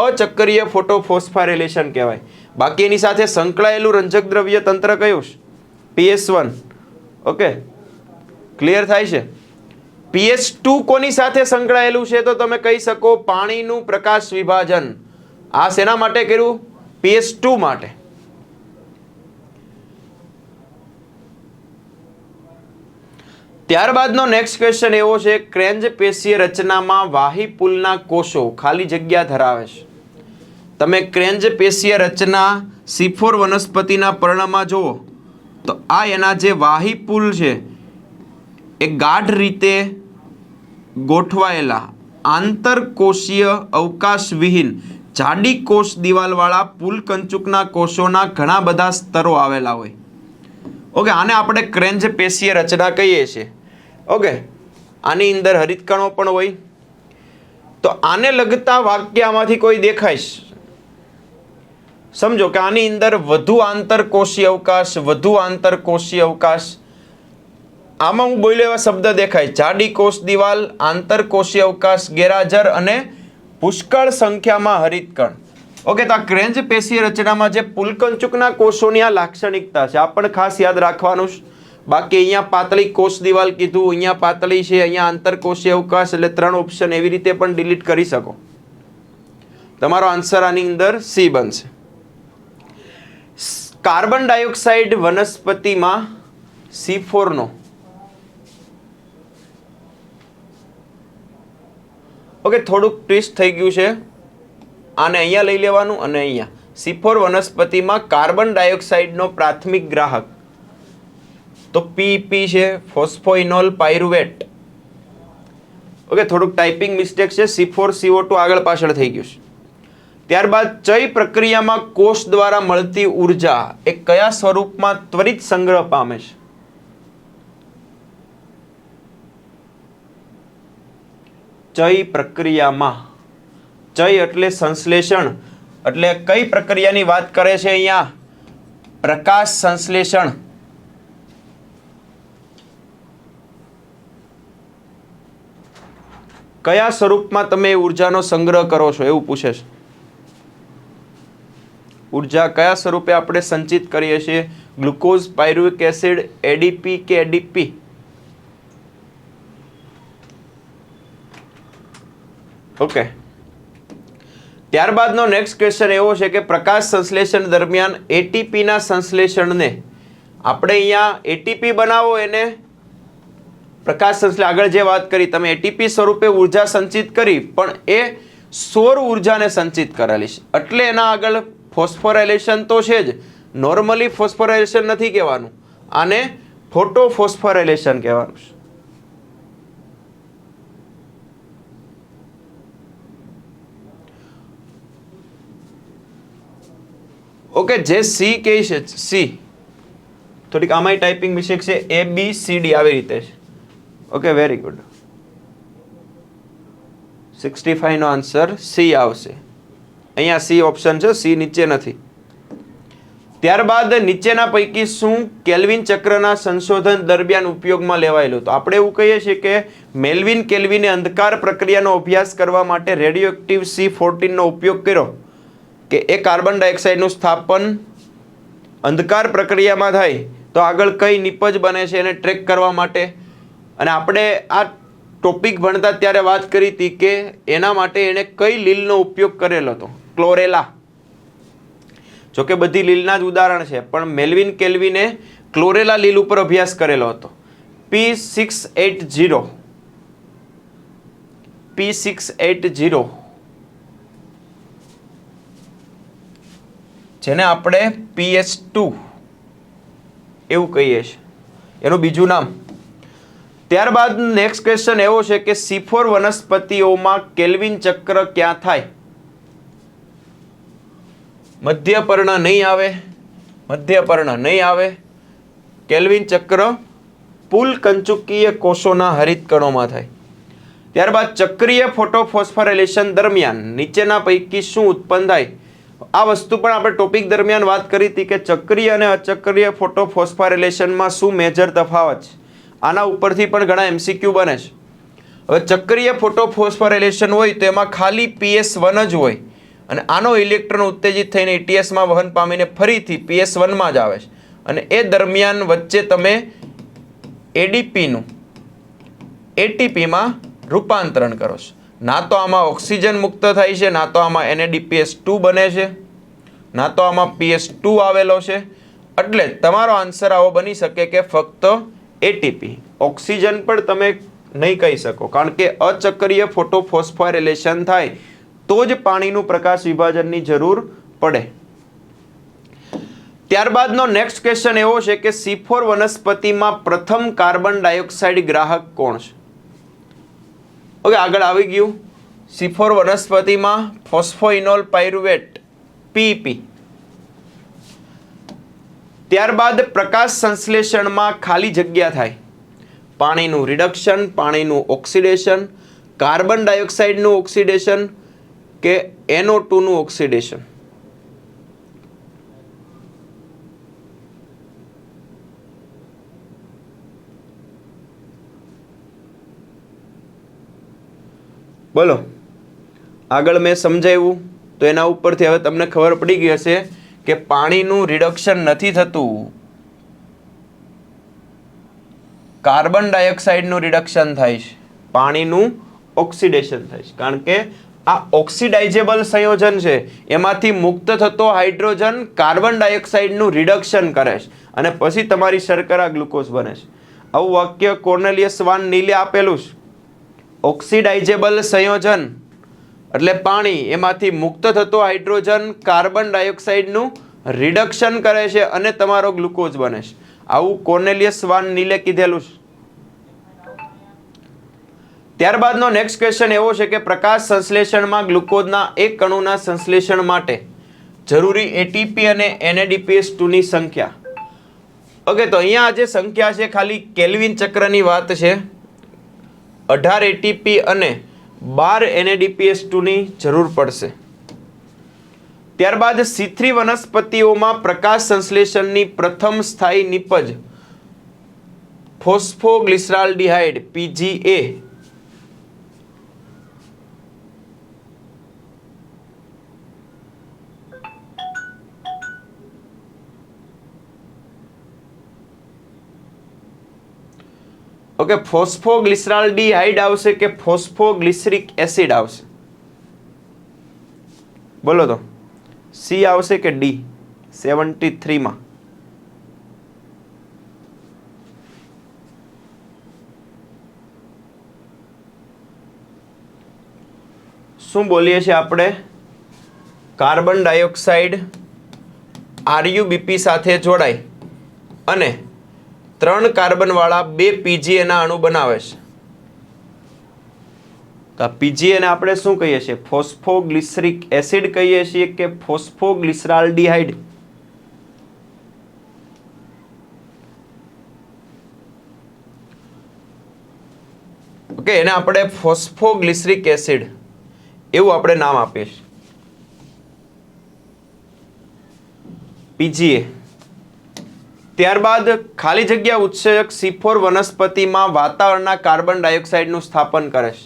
અચક્રીય ફોટોફોસ્ફોરાયલેશન કહેવાય. બાકી એની સાથે સંકળાયેલું રંજક દ્રવ્ય તંત્ર કયું છે? PS1. ઓકે, ક્લિયર થાય છે? PS2 કોની સાથે સંકળાયેલું છે? તો તમે કહી શકો પાણીનું પ્રકાશ વિભાજન. આ શેના માટે કર્યું? PS2 માટે. ત્યારબાદનો નેક્સ્ટ ક્વેશ્ચન એવો છે, ક્રેન્જ પેશીય રચનામાં વાહી પુલના કોષો ખાલી જગ્યા ધરાવે છે. તમે ક્રેન્જ પેશીય રચના C4 વનસ્પતિના પર્ણમાં જુઓ તો આ એના જે વાહી પુલ છે એ ગાઢ રીતે ગોઠવાયેલા આંતરકોષીય અવકાશવિહીન જાડી કોષ દિવાલવાળા પુલકંચુકના કોષોના ઘણા બધા સ્તરો આવેલા હોય. ઓકે, આને આપણે ક્રેન્જ પેશીય રચના કહીએ છીએ. ઓકે, આની અંદર હરિતકણો પણ હોય. તો આને લગતા વાક્ય આમાંથી કોઈ દેખાય છે? સમજો કે આની અંદર વધુ આંતરકોષીય અવકાશ. આમાં હું બોલ્યો એવા શબ્દ દેખાય: જાડી કોષ દિવાલ, આંતરકોષીય અવકાશ, ગેરહાજર અને પુષ્કળ સંખ્યામાં હરિતકણ. ઓકે, તો આ ક્રેન્જ પેશીય રચનામાં જે પુલકંચુકના કોષોની આ લાક્ષણિકતા છે, આ પણ ખાસ યાદ રાખવાનું છે. બાકી અહીંયા પાતળી કોષ દિવાલ કીધું, અહીંયા પાતળી છે, અહીંયા આંતરકોષીય અવકાશ, એટલે 3 ઓપ્શન એવી રીતે પણ ડિલીટ કરી શકો. તમારો આન્સર આની અંદર સી બનશે. કાર્બન ડાયોક્સાઇડ વનસ્પતિમાં C4 નો ઓકે થોડુંક ટ્વિસ્ટ થઈ ગયું છે. આને અહીંયા લઈ લેવાનું અને અહીંયા C4 વનસ્પતિમાં કાર્બન ડાયોક્સાઇડનો પ્રાથમિક ગ્રાહક તો PP છે, ફોસ્ફોઇનોલ પાયરુવેટ. ઓકે થોડુંક ટાઈપિંગ મિસ્ટેક છે, C4CO2 આગળ પાછળ થઈ ગયું છે. ત્યારબાદ ચય પ્રક્રિયામાં કોષ દ્વારા મળતી ઉર્જા એ કયા સ્વરૂપમાં ત્વરિત સંગ્રહ પામે છે? ચય પ્રક્રિયામાં, ચય એટલે સંશ્લેષણ, એટલે કઈ પ્રક્રિયાની વાત કરે છે અહીંયા? પ્રકાશ સંશ્લેષણ. કયા સ્વરૂપમાં તમે ઉર્જાનો સંગ્રહ કરો છો એવું પૂછે છે. ઉર્જા કયા સ્વરૂપે આપણે સંચિત કરીએ છીએ? ગ્લુકોઝ, પાયરુવિક એસિડ, એડીપી કે એડીપી? ઓકે ત્યારબાદનો નેક્સ્ટ ક્વેશ્ચન એવો છે કે પ્રકાશ સંશ્લેષણ દરમિયાન એટીપીના સંશ્લેષણને આપણે અહીંયા એટીપી બનાવો એને પ્રકાશ સંશ્લેષણ આગળ જે વાત કરી તમે એટીપી સ્વરૂપે ઉર્જા સંચિત કરી પણ એ સૌર ઉર્જાને સંચિત કરેલી છે એટલે એના આગળ ફોસ્ફોરાયલેશન તો છે જ. નોર્મલી ફોસ્ફોરાયલેશન નથી કહેવાનું, આને ફોટો ફોસ્ફોરાયલેશન કહેવાનું છે. ઓકે જે સી કહે છે સી થોડીક આમાંય ટાઈપિંગ મિસ્ટેક છે, ABCD આવી રીતે છે. Okay very good. 65 નો આન્સર સી આવશે. અહીંયા સી ઓપ્શન છે, સી નીચે નથી. ત્યારબાદ નીચેના પૈકી શું કેલ્વિન ચક્રના સંશોધન દરમિયાન ઉપયોગમાં લેવાયેલું? તો આપણે એવું કહીએ છીએ કે મેલ્વિન કેલ્વિને અંધકાર પ્રક્રિયાનો અભ્યાસ કરવા માટે રેડિયોએક્ટિવ C14 નો ઉપયોગ કર્યો કે એ કાર્બન ડાયોક્સાઇડનું સ્થાપન અંધકાર પ્રક્રિયામાં થાય તો આગળ કઈ નિપજ બને છે એને ટ્રેક કરવા માટે. અને આપણે આ ટોપિક ભણતા ત્યારે વાત કરી હતી કે એના માટે એણે કઈ લીલનો ઉપયોગ કરેલો હતો? ક્લોરેલા. જોકે બધી લીલના જ ઉદાહરણ છે પણ મેલ્વિન કેલ્વિને ક્લોરેલા લીલ ઉપર અભ્યાસ કરેલો હતો. P680 જેને આપણે PS2 એવું કહીએ છીએ, એનું બીજું નામ. ત્યારબાદ નેક્સ્ટ ક્વેશ્ચન એવો છે કે C4 વનસ્પતિઓમાં કેલ્વિન ચક્ર ક્યાં થાય? મધ્યપર્ણ નહીં આવે, મધ્યપર્ણ નહીં આવે. કેલ્વિન ચક્ર પુલકંચુકીય કોષોના હરિત કણોમાં થાય. ત્યારબાદ ચક્રીય ફોટોફોસ્ફોરાયલેશન દરમિયાન નીચેના પૈકી શું ઉત્પન્ન થાય? આ વસ્તુ પણ આપણે ટોપિક દરમિયાન વાત કરી હતી કે ચક્રીય અને અચક્રીય ફોટોફોસ્ફોરાયલેશનમાં શું મેજર તફાવત છે. આના ઉપરથી પણ ઘણા MCQ બને છે. હવે ચક્રીય ફોટોફોસ્ફોરાયલેશન હોય તો એમાં ખાલી PS1 જ હોય અને આનો ઇલેક્ટ્રોન ઉત્તેજિત થઈને ETSમાં વહન પામીને ફરીથી PS1માં જ આવે છે અને એ દરમિયાન વચ્ચે તમે એડીપીનું એટીપીમાં રૂપાંતરણ કરો છો. ના તો આમાં ઓક્સિજન મુક્ત થાય છે, ના તો આમાં NADPS2 બને છે, ના તો આમાં PS2 આવેલો છે. એટલે તમારો આન્સર આવો બની શકે કે ફક્ત એટીપી. ઓક્સિજન પણ તમે નહીં કહી શકો કારણ કે અચક્રીય ફોટોફોસ્ફોરાયલેશન થાય તો જ પાણીનું પ્રકાશ વિભાજનની જરૂર પડે. ત્યારબાદનો નેક્સ્ટ ક્વેશ્ચન એવો છે કે C4 વનસ્પતિમાં પ્રથમ કાર્બન ડાયોક્સાઇડ ગ્રાહક કોણ છે? ઓકે આગળ આવી ગયું. C4 વનસ્પતિમાં ફોસ્ફોઇનોલ pyruvate PP. ત્યારબાદ પ્રકાશ સંશ્લેષણમાં ખાલી જગ્યા થાય. પાણીનું રિડક્શન, પાણીનું ઓક્સિડેશન, કાર્બન ડાયોક્સાઇડનું ઓક્સિડેશન કે NO2 નું ઓક્સિડેશન? બોલો. આગળ મેં સમજાવ્યું તો એના ઉપરથી હવે તમને ખબર પડી ગઈ હશે કે પાણીનું રિડક્શન નથી થતું, કાર્બન ડાયોક્સાઇડનું રિડક્શન થાય છે, પાણીનું ઓક્સિડેશન થાય છે. કારણ કે આ ઓક્સિડાઇઝેબલ સંયોજન છે એમાંથી મુક્ત થતો હાઇડ્રોજન કાર્બન ડાયોક્સાઇડનું રિડક્શન કરે છે અને પછી તમારી શર્કરા ગ્લુકોઝ બને છે. આવું વાક્ય કોર્નેલિયસ વાન નીલે આપેલું છે. ઓક્સિડાઇઝેબલ સંયોજન એટલે પાણી, એમાંથી મુક્ત થતો હાઇડ્રોજન કાર્બન ડાયોક્સાઇડનું રિડક્શન કરે છે અને તમારો ગ્લુકોઝ બને છે. આવું કોર્નેલિયસ વાન નીલે કીધેલું છે. ત્યારબાદનો નેક્સ્ટ ક્વેશ્ચન એવો છે કે પ્રકાશ સંશ્લેષણમાં ગ્લુકોઝના એક અણુના સંશ્લેષણ માટે જરૂરી એટીપી અને NADPH2 ની સંખ્યા. ઓકે, તો અહીંયા જે સંખ્યા છે ખાલી કેલ્વિન ચક્રની વાત છે. 18 એટીપી અને 12 NADPH2 ની જરૂર પડશે. ત્યારબાદ C3 વનસ્પતિઓમાં પ્રકાશ સંશ્લેષણની પ્રથમ સ્થાયી નિપજ ફોસ્ફોગ્લિસરાલ્ડિહાઇડ PGA ઓકે, ફોસ્ફોગ્લિસરાલ્ડિહાઇડ આવશે કે ફોસ્ફોગ્લિસરિક એસિડ આવશે? બોલો તો, સી આવશે કે ડી? 73 માં શું બોલીએ છીએ આપણે? કાર્બન ડાયોક્સાઇડ RuBP સાથે જોડાય અને 3 કાર્બન વાળા 2 PGA ના અણુ બનાવે છે. તો PGA ને આપણે શું કહીએ છીએ? ફોસ્ફોગ્લિસરિક એસિડ કહીએ છીએ કે ફોસ્ફોગ્લિસરાલ્ડિહાઇડ? ઓકે, એને આપણે ફોસ્ફોગ્લિસરિક એસિડ એવું આપણે નામ આપીએ છીએ. PGA. ત્યારબાદ ખાલી જગ્યા ઉત્સેચક C4 વનસ્પતિમાં વાતાવરણના કાર્બન ડાયોક્સાઇડનું સ્થાપન કરે છે.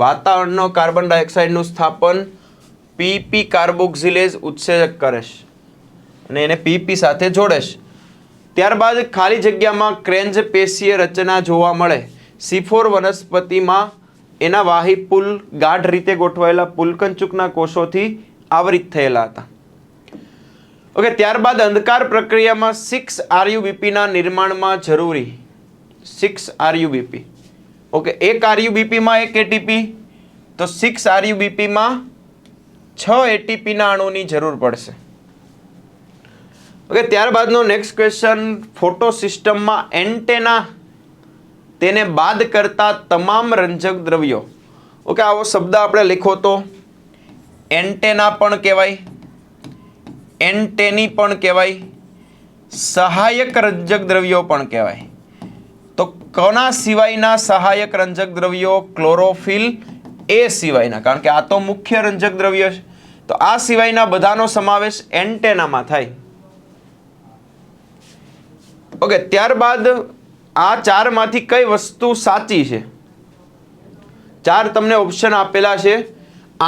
વાતાવરણનો કાર્બન ડાયોક્સાઇડનું સ્થાપન PP કાર્બોક્સિલેઝ ઉત્સેચક કરે છે અને એને PP સાથે જોડે છે. ત્યારબાદ ખાલી જગ્યામાં ક્રેન્જ પેશીય રચના જોવા મળે. C4 વનસ્પતિમાં એના વાહી પુલ ગાઢ રીતે ગોઠવાયેલા પુલકંચુકના કોષોથી આવરિત થયેલા હતા. ઓકે, ત્યારબાદ અંધકાર પ્રક્રિયામાં 6 RuBP ના નિર્માણમાં જરૂરી 6 RuBP. ઓકે, એક RuBP માં 1 ATP, તો 6 RuBP માં 6 ATP ના અણુની જરૂર પડશે. ઓકે, ત્યારબાદનો નેક્સ્ટ ક્વેશ્ચન, ફોટો સિસ્ટમમાં એન્ટેના તેને બાદ કરતા તમામ રંજક દ્રવ્યો. ઓકે, આવો શબ્દ આપણે લખો તો એન્ટેના પણ કહેવાય, એન્ટેની પણ કહેવાય, સહાયક રંજક દ્રવ્યો પણ કહેવાય. તો કોના સિવાયના સહાયક રંજક દ્રવ્યો? ક્લોરોફિલ એ સિવાયના, કારણ કે આ તો મુખ્ય રંજક દ્રવ્ય છે. તો આ સિવાયના બધાનો સમાવેશ એન્ટેનામાં થાય. ઓકે, ત્યારબાદ આ 4 માંથી કઈ વસ્તુ સાચી છે? 4 તમને ઓપ્શન આપેલા છે.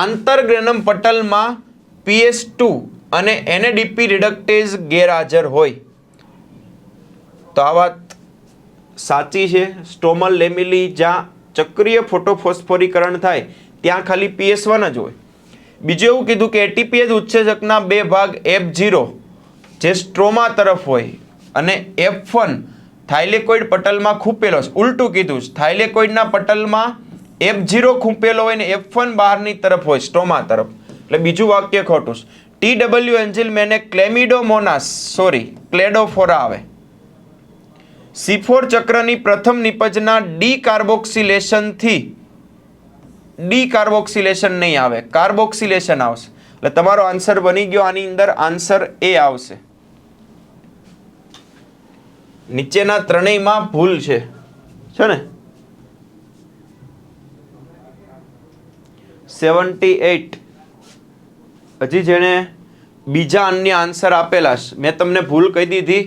આંતરગ્રેનમ પટલમાં PS2 અને NADP રિડક્ટેઝ ગેરહાજર હોય તો આ વાત સાચી છે. સ્ટોમલ લેમિલી જ્યાં ચક્રીય ફોટોફોસ્ફોરીકરણ થાય ત્યાં ખાલી PS1 જ હોય. બીજું એવું કીધું કે ATPase ઉત્સેચકના 2 ભાગ F0 જે સ્ટ્રોમા તરફ હોય અને F1 થાઇલેકોઇડ પટલમાં ખૂંપેલો છે. ઉલટું કીધું છે, થાઇલેકોઇડના પટલમાં F0 ખૂંપેલો હોય ને F1 બહારની તરફ હોય, સ્ટ્રોમા તરફ. એટલે બીજું વાક્ય ખોટું છે. TW એન્જિલમેને ક્લેડોફોરા આવે. C4 ચક્રની પ્રથમ નિપજના ડીકાર્બોક્સિલેશનથી ડીકાર્બોક્સિલેશન નહીં આવે, કાર્બોક્સિલેશન આવશે. એટલે તમારો આન્સર બની ગયો. આની અંદર આન્સર એ આવશે. નીચેના ત્રણેયમાં ભૂલ છે ને? 78. હજી જેણે બીજા અન્ય આન્સર આપેલા છે, મેં તમને ભૂલ કહી દીધી.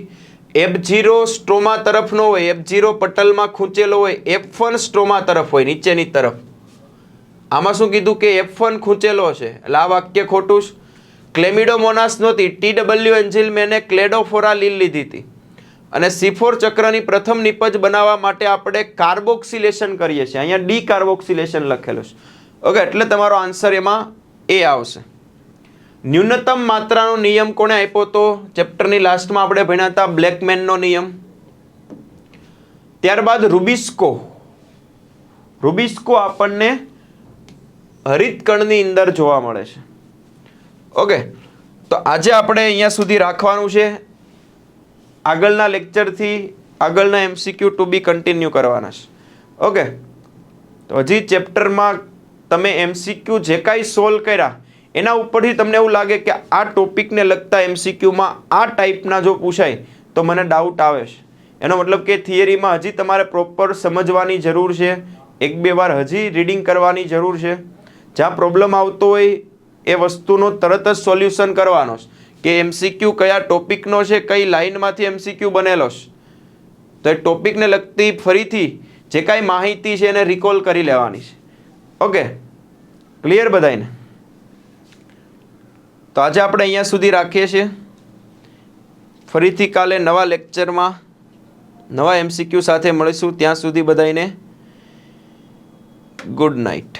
F0 સ્ટ્રોમા તરફ નો હોય, F0 પટલમાં ખૂંચેલો હોય, F1 સ્ટ્રોમા તરફ હોય, નીચેની તરફ. આમાં શું કીધું કે F1 ખૂંચેલો છે, એટલે આ વાક્ય ખોટું છે. ક્લેમિડોમોનાસ નહોતી, TW એન્જિલમેને ક્લેડોફોરા લીધી હતી. અને C4 ચક્રની પ્રથમ નિપજ બનાવવા માટે આપણે કાર્બોક્સિલેશન કરીએ છીએ. અહીંયા ડીકાર્બોક્સિલેશન લખેલું છે. ઓકે, એટલે તમારો આન્સર એમાં એ આવશે. ન્યૂનતમ માત્રાનો નિયમ કોણે આપ્યો તો? ચેપ્ટરની લાસ્ટમાં આપણે ભણ્યા હતા બ્લેકમેનનો નિયમ. ત્યારબાદ રૂબિસ્કો આપણને હરિતકણની અંદર જોવા મળે છે. ઓકે, તો આજે આપણે અહીંયા સુધી રાખવાનું છે. આગળના લેક્ચરથી આગળના MCQ ટુ બી કન્ટિન્યુ કરવાના છે. ઓકે, તો હજી ચેપ્ટરમાં તમે MCQ જે કાંઈ સોલ્વ કર્યા એના ઉપરથી તમને એવું લાગે કે આ ટોપિકને લગતા MCQમાં આ ટાઈપના જો પૂછાય તો મને ડાઉટ આવે છે, એનો મતલબ કે થિયરીમાં હજી તમારે પ્રોપર સમજવાની જરૂર છે, એક બે વાર હજી રીડિંગ કરવાની જરૂર છે. જ્યાં પ્રોબ્લેમ આવતો હોય એ વસ્તુનો તરત જ સોલ્યુશન કરવાનો છે કે MCQ કયા ટોપિકનો છે, કઈ લાઇનમાંથી MCQ બનેલો છે. તો એ ટોપિકને લગતી ફરીથી જે કાંઈ માહિતી છે એને રિકોલ કરી લેવાની છે. ઓકે, ક્લિયર બધાને? તો આજે આપણે અહીંયા સુધી રાખીએ છીએ. ફરીથી કાલે નવા લેક્ચરમાં નવા MCQ સાથે મળીશું. ત્યાં સુધી બધાને ગુડ નાઇટ.